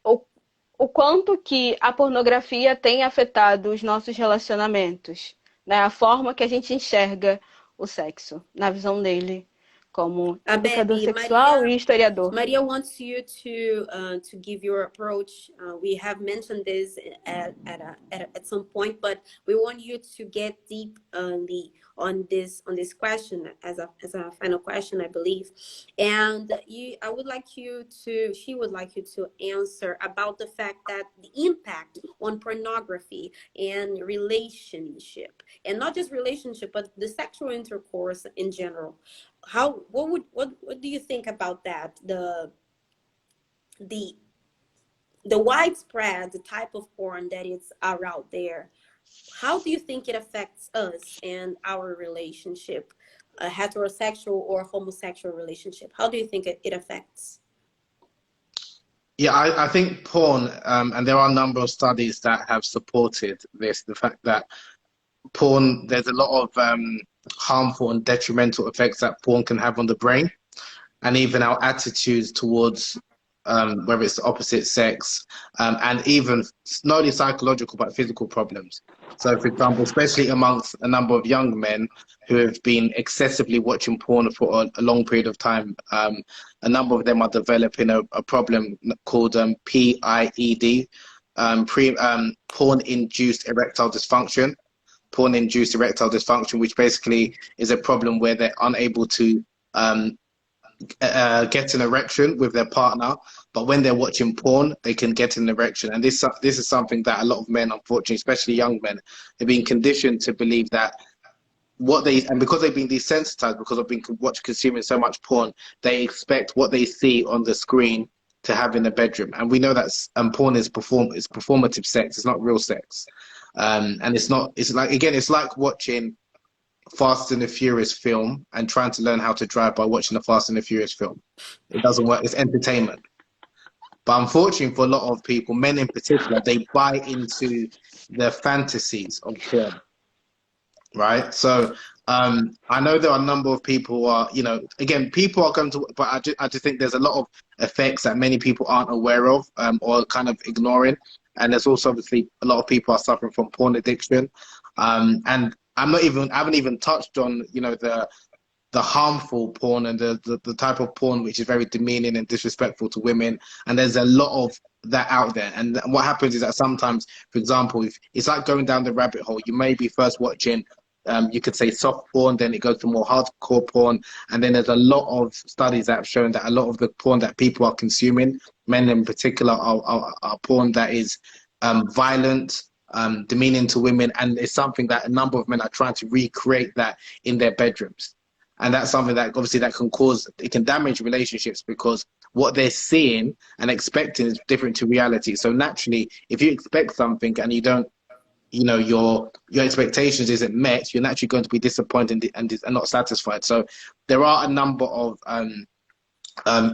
o quanto que a pornografia tem afetado os nossos relacionamentos, né? A forma que a gente enxerga o sexo, na visão dele, como educador sexual e historiador.
Maria wants you to give your approach. We have mentioned this at some point, but we want you to get deep on this question as a final question, I believe. And she would like you to answer about the fact that the impact on pornography and relationship, and not just relationship, but the sexual intercourse in general. What do you think about that? The widespread type of porn that are out there. How do you think it affects us and our relationship, a heterosexual or homosexual relationship? How do you think it affects?
Yeah, I think porn, and there are a number of studies that have supported this, the fact that porn, there's a lot of harmful and detrimental effects that porn can have on the brain, and even our attitudes towards whether it's the opposite sex, and even not only psychological but physical problems. So, for example, especially amongst a number of young men who have been excessively watching porn for a long period of time, a number of them are developing a problem called PIED, porn-induced erectile dysfunction. Porn-induced erectile dysfunction, which basically is a problem where they're unable to get an erection with their partner, but when they're watching porn, they can get an erection. And this is something that a lot of men, unfortunately, especially young men, have been conditioned to believe that because they've been desensitized, because they've been consuming so much porn, they expect what they see on the screen to have in the bedroom. And we know that porn is performative sex. It's not real sex. And it's like watching Fast and the Furious film and trying to learn how to drive by watching a Fast and the Furious film. It doesn't work. It's entertainment. But unfortunately for a lot of people, men in particular, they buy into the fantasies of porn, right? So I know there are a number of people who are, again, people are going to, but I just think there's a lot of effects that many people aren't aware of or kind of ignoring. And there's also obviously a lot of people are suffering from porn addiction. And I haven't even touched on, the harmful porn and the type of porn which is very demeaning and disrespectful to women. And there's a lot of that out there. And what happens is that sometimes, for example, if it's like going down the rabbit hole, you may be first watching, you could say soft porn, then it goes to more hardcore porn. And then there's a lot of studies that have shown that a lot of the porn that people are consuming, men in particular, are porn that is violent, demeaning to women, and it's something that a number of men are trying to recreate that in their bedrooms. And that's something that obviously it can damage relationships, because what they're seeing and expecting is different to reality. So naturally, if you expect something and you don't, your expectations isn't met, you're naturally going to be disappointed and not satisfied. So there are a number of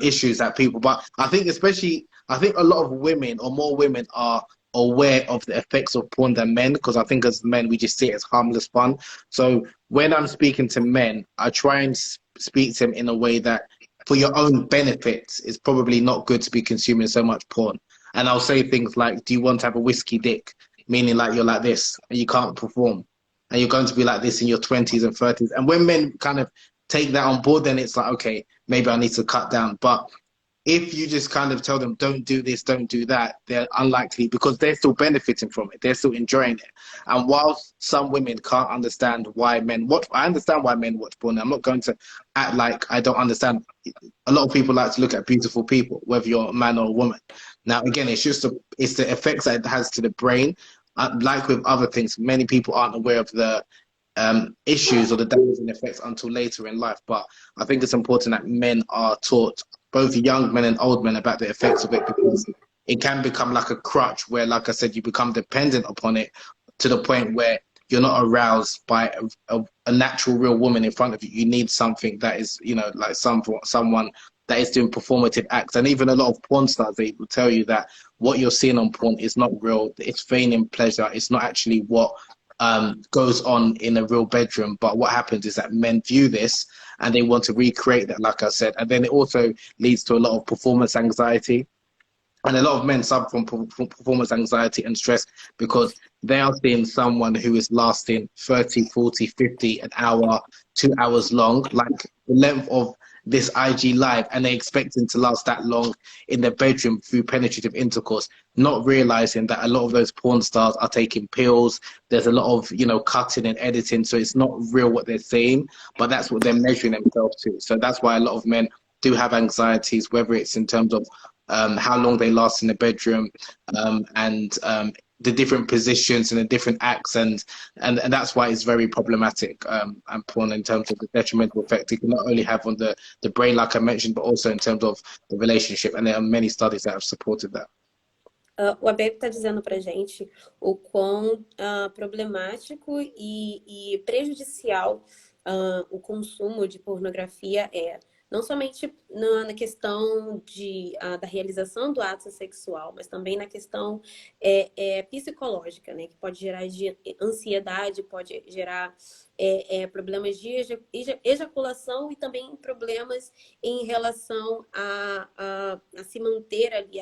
issues that people, but I think a lot of women, or more women, are aware of the effects of porn than men, because I think as men we just see it as harmless fun. So when I'm speaking to men, I try and speak to them in a way that for your own benefit, it's probably not good to be consuming so much porn. And I'll say things like, do you want to have a whiskey dick? Meaning like you're like this and you can't perform, and you're going to be like this in your 20s and 30s. And when men kind of take that on board, then it's like, okay, maybe I need to cut down. But if you just kind of tell them, don't do this, don't do that, they're unlikely, because they're still benefiting from it. They're still enjoying it. And whilst some women can't understand why men watch, I understand why men watch porn. I'm not going to act like I don't understand. A lot of people like to look at beautiful people, whether you're a man or a woman. Now, again, it's the effects that it has to the brain. Like with other things, many people aren't aware of the issues or the damaging effects until later in life. But I think it's important that men are taught, both young men and old men, about the effects of it, because it can become like a crutch where, like I said, you become dependent upon it to the point where you're not aroused by a natural, real woman in front of you. You need something that is, like someone that is doing performative acts. And even a lot of porn stars, they will tell you that what you're seeing on porn is not real. It's feigning pleasure. It's not actually what goes on in a real bedroom. But what happens is that men view this and they want to recreate that, like I said. And then it also leads to a lot of performance anxiety. And a lot of men suffer from performance anxiety and stress because they are seeing someone who is lasting 30, 40, 50, an hour, 2 hours long. Like the length of this IG live and they expecting to last that long in the bedroom through penetrative intercourse, not realizing that a lot of those porn stars are taking pills. There's a lot of, you know, cutting and editing, so it's not real what they're saying, but that's what they're measuring themselves to. So that's why a lot of men do have anxieties, whether it's in terms of how long they last in the bedroom, and the different positions and the different acts, and that's why it's very problematic, and porn, in terms of the detrimental effect it can not only have on the brain, like I mentioned, but also in terms of the relationship, and there are many studies that have supported that.
O Habeeb está dizendo para gente o quão problemático e prejudicial o consumo de pornografia é. Não somente na questão da realização do ato sexual, mas também na questão psicológica, né? Que pode gerar ansiedade, pode gerar problemas de ejaculação e também problemas em relação a se manter ali,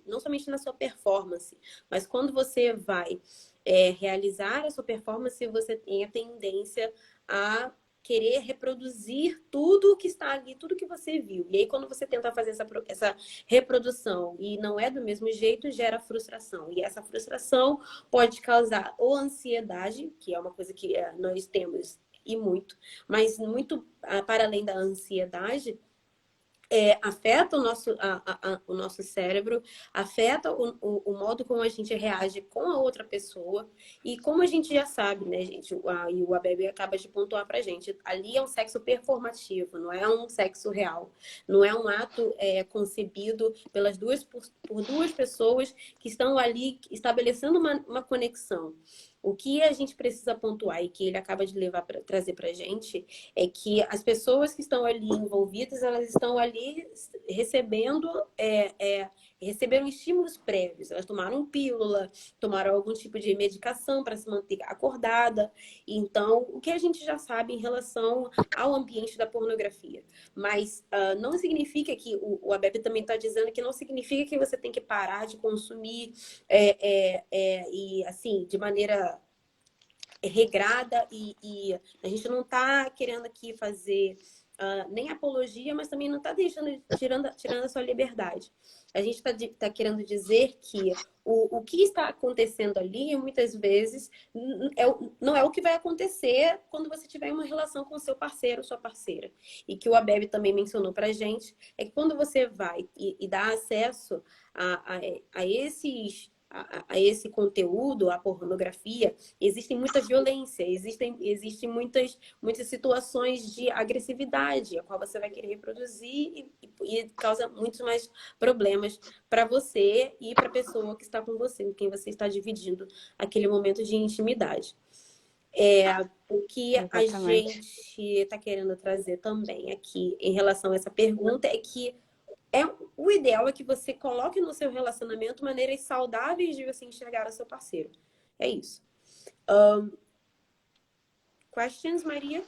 não somente na sua performance, mas quando você vai realizar a sua performance, você tem a tendência a querer reproduzir tudo que está ali, tudo que você viu. E aí, quando você tenta fazer essa reprodução e não é do mesmo jeito, gera frustração. E essa frustração pode causar ou ansiedade, que é uma coisa que nós temos e muito, mas muito para além da ansiedade, afeta o nosso cérebro, afeta o modo como a gente reage com a outra pessoa. E como a gente já sabe, né, gente, e o Habeeb acaba de pontuar pra gente, ali é um sexo performativo, não é um sexo real. Não é um ato concebido por duas pessoas que estão ali estabelecendo uma conexão. O que a gente precisa pontuar e que ele acaba de trazer para a gente é que as pessoas que estão ali envolvidas, elas estão ali receberam estímulos prévios. Elas tomaram pílula, tomaram algum tipo de medicação para se manter acordada. Então, o que a gente já sabe em relação ao ambiente da pornografia. Mas não significa que, o Habeeb também está dizendo que não significa que você tem que parar de consumir e assim, de maneira regrada, e a gente não está querendo aqui fazer nem apologia, mas também não está tirando a sua liberdade. A gente está querendo dizer que o que está acontecendo ali, muitas vezes, não é o que vai acontecer quando você tiver uma relação com o seu parceiro ou sua parceira. E que o Habeeb também mencionou para a gente, é que quando você vai e dá acesso a esse conteúdo, a pornografia, existe muita violência, existem muitas situações de agressividade, a qual você vai querer reproduzir e causa muitos mais problemas para você e para a pessoa que está com você, com quem você está dividindo aquele momento de intimidade. O que Exatamente. A gente está querendo trazer também aqui em relação a essa pergunta é que o ideal é que você coloque no seu relacionamento maneiras saudáveis de você enxergar o seu parceiro. É isso. Questions, Maria?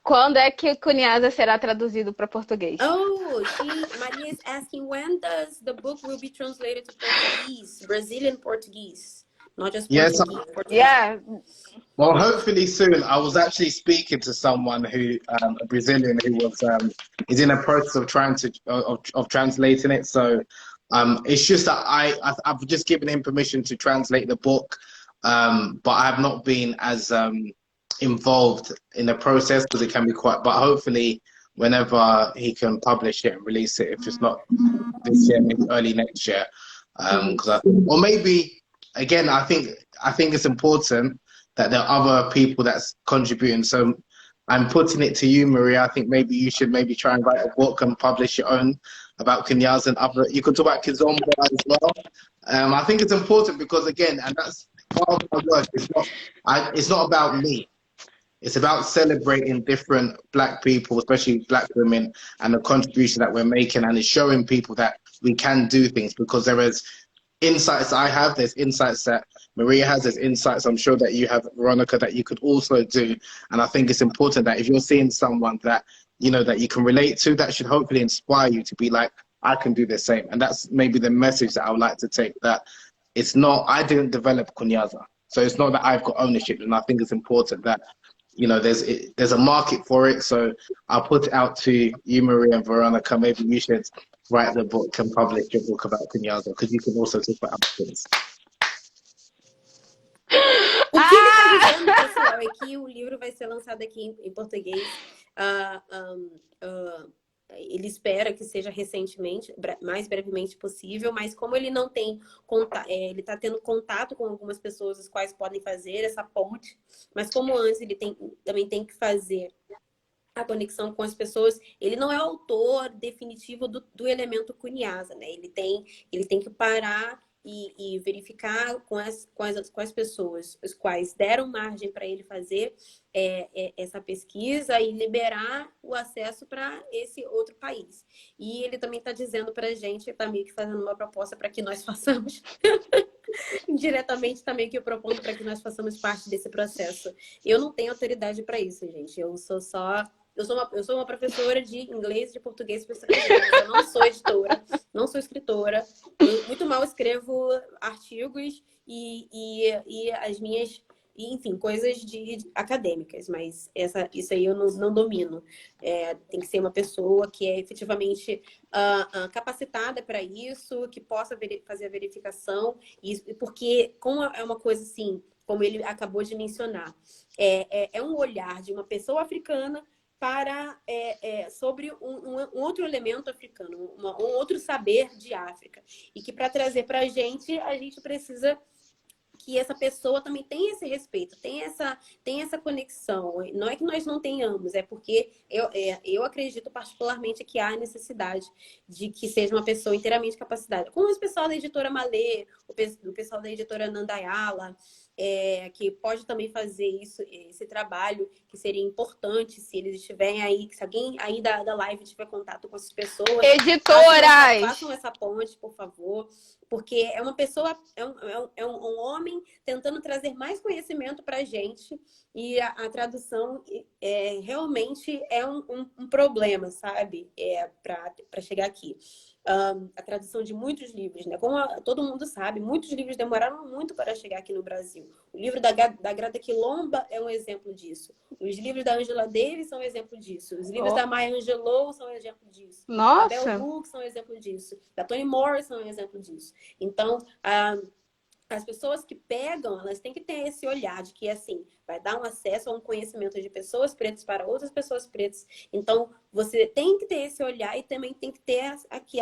Quando é que Kunyaza será traduzido para português?
Maria is asking, when does the book will be translated to Portuguese, Brazilian Portuguese? Not just Portuguese.
Yeah.
Well, hopefully soon. I was actually speaking to someone who, a Brazilian, who was is in a process of trying to of translating it. So it's just that I've just given him permission to translate the book, but I have not been as involved in the process because it can be quite. But hopefully, whenever he can publish it and release it, if it's not this year, maybe early next year, or maybe. Again, I think it's important that there are other people that's contributing. So I'm putting it to you, Maria. I think maybe you should try and write a book and publish your own about Kunyaza and other. You could talk about Kizomba as well. I think it's important because, again, and that's part of my work. It's not about me. It's about celebrating different Black people, especially Black women, and the contribution that we're making, and it's showing people that we can do things because there is insights I have, there's insights that Maria has, there's insights I'm sure that you have, Veronica, that you could also do. And I think it's important that if you're seeing someone that, you know, that you can relate to, that should hopefully inspire you to be like, I can do the same. And that's maybe the message that I would like to take, that it's not, I didn't develop Kunyaza. So it's not that I've got ownership. And I think it's important that, you know, there's a market for it. So I'll put it out to you, Maria and Veronica. Maybe you should write the book and publish your book about Kunyaza, because you can also talk about other things.
O que ele está dizendo, pessoal, é que o livro vai ser lançado aqui em português. Ele espera que seja recentemente, mais brevemente possível, mas como ele não tem ele está tendo contato com algumas pessoas as quais podem fazer essa ponte, mas como antes ele também tem que fazer a conexão com as pessoas, ele não é autor definitivo do elemento Kunyaza, né? Ele tem que parar e verificar com as pessoas as quais deram margem para ele fazer essa pesquisa e liberar o acesso para esse outro país. E ele também está dizendo para a gente, está meio que fazendo uma proposta para que nós façamos, diretamente está meio que propondo para que nós façamos parte desse processo. Eu não tenho autoridade para isso, gente. Eu sou uma professora de inglês e de português para estrangeiros. Eu não sou editora, não sou escritora. Eu muito mal escrevo artigos e as minhas, enfim, coisas acadêmicas. Mas isso aí eu não domino. Tem que ser uma pessoa que é efetivamente capacitada para isso, que possa fazer a verificação. Porque, como é uma coisa assim, como ele acabou de mencionar, é um olhar de uma pessoa africana sobre um outro elemento africano, um outro saber de África. E que para trazer para a gente precisa que essa pessoa também tenha esse respeito, tenha essa conexão. Não é que nós não tenhamos, é porque eu acredito particularmente que há necessidade de que seja uma pessoa inteiramente capacitada. Como o pessoal da editora Malê, o pessoal da editora Nandayala, que pode também fazer esse trabalho, que seria importante se eles estiverem aí, se alguém aí da live tiver contato com essas pessoas.
Editoras!
Façam essa ponte, por favor, porque é uma pessoa, é um homem tentando trazer mais conhecimento para a gente, e a tradução realmente é um problema, sabe? Para chegar aqui. A tradução de muitos livros, né? Como todo mundo sabe, muitos livros demoraram muito para chegar aqui no Brasil. O livro da Grada Quilomba é um exemplo disso. Os livros da Angela Davis são um exemplo disso. Os livros da Maya Angelou são um exemplo disso.
Nossa!
Da Bell Hooks são um exemplo disso. Da Toni Morrison são um exemplo disso. Então, as pessoas que pegam, elas têm que ter esse olhar de que, assim, vai dar um acesso a um conhecimento de pessoas pretas para outras pessoas pretas. Então, você tem que ter esse olhar e também tem que ter aqui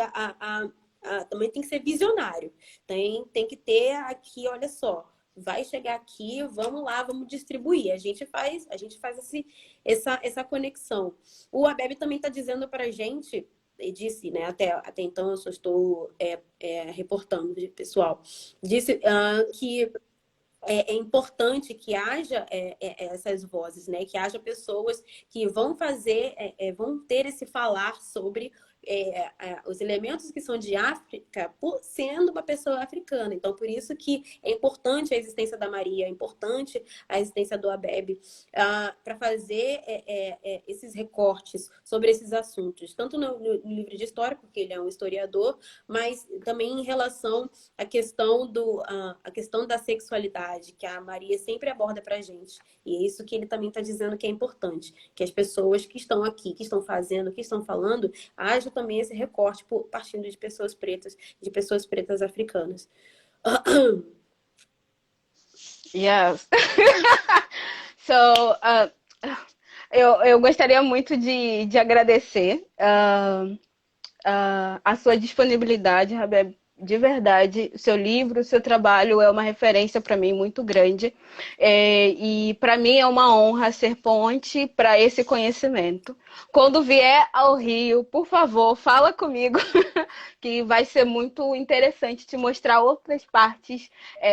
também tem que ser visionário. Tem que ter aqui, olha só, vai chegar aqui, vamos lá, vamos distribuir. A gente faz essa conexão. O Habeeb também está dizendo para a gente, e disse, né, até então eu só estou reportando, pessoal, disse que é importante que haja essas vozes, né, que haja pessoas que vão vão ter esse falar sobre os elementos que são de África, sendo uma pessoa africana. Então, por isso que é importante a existência da Maria, é importante a existência do Habeeb, para fazer esses recortes sobre esses assuntos, tanto no livro de história, porque ele é um historiador, mas também em relação à questão da sexualidade, que a Maria sempre aborda para a gente. E é isso que ele também está dizendo que é importante, que as pessoas que estão aqui, que estão fazendo, que estão falando, haja também esse recorte partindo de pessoas pretas africanas.
Yes. So, eu gostaria muito de agradecer a sua disponibilidade, Habeeb. De verdade, o seu livro, o seu trabalho é uma referência para mim muito grande. E para mim é uma honra ser ponte para esse conhecimento. Quando vier ao Rio, por favor, fala comigo, que vai ser muito interessante te mostrar outras partes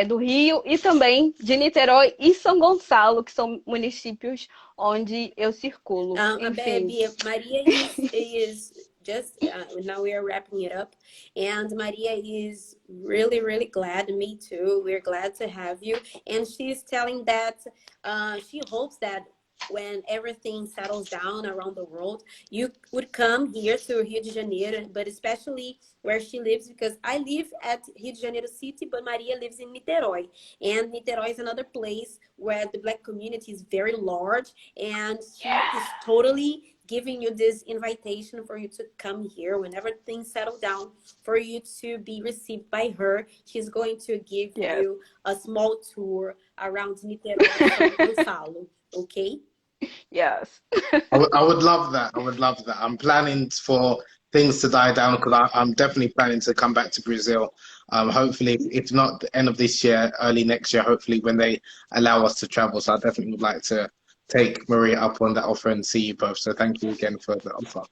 do Rio e também de Niterói e São Gonçalo, que são municípios onde eu circulo. Enfim.
Maria is just now we are wrapping it up, and Maria is really, really glad. Me too. We're glad to have you, and she's telling that she hopes that when everything settles down around the world, you would come here to Rio de Janeiro, but especially where she lives, because I live at Rio de Janeiro city, but Maria lives in Niterói. And Niterói is another place where the Black community is very large, and she is totally giving you this invitation for you to come here whenever things settle down, for you to be received by her. She's going to give you a small tour around Niterói, São Gonçalo, okay?
Yes.
I would love that. I would love that. I'm planning for things to die down, because I'm definitely planning to come back to Brazil. Hopefully, if not the end of this year, early next year, hopefully when they allow us to travel. So I definitely would like to take Maria up on that offer and see you both. So thank you again for the offer.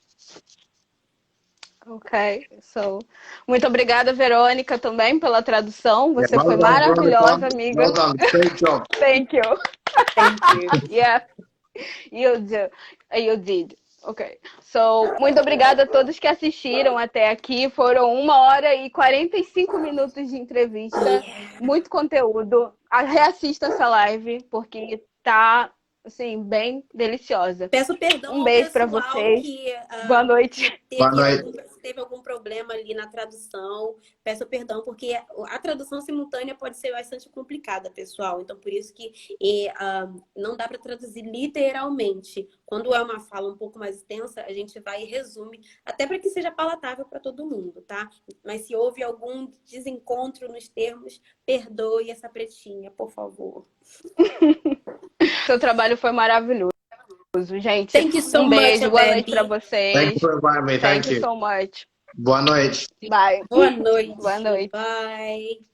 Ok, so, muito obrigada, Verônica, também pela tradução. Você
well
foi
done,
maravilhosa,
Veronica.
amiga.
Well done. Great job.
Thank you.
Thank you.
Yeah, you did. Ok. So, muito obrigada a todos que assistiram até aqui. Foram 1h e 45 minutos de entrevista. Muito conteúdo. Reassista essa live, porque tá, assim, bem deliciosa.
Peço perdão
Um beijo para
pessoal
vocês.
que
Boa noite.
teve algum problema ali na tradução. Peço perdão, porque a tradução simultânea pode ser bastante complicada, pessoal. Então, por isso que não dá para traduzir literalmente. Quando é uma fala um pouco mais extensa, a gente vai e resume, até para que seja palatável para todo mundo, tá? Mas se houve algum desencontro nos termos, perdoe essa pretinha, por favor.
Seu trabalho foi maravilhoso, gente.
Thank you so
beijo,
much,
boa
Habeeb.
noite para vocês.
Thank you for inviting me.
Thank you so much.
Boa noite.
Bye.
Boa noite.
Boa noite.
Bye.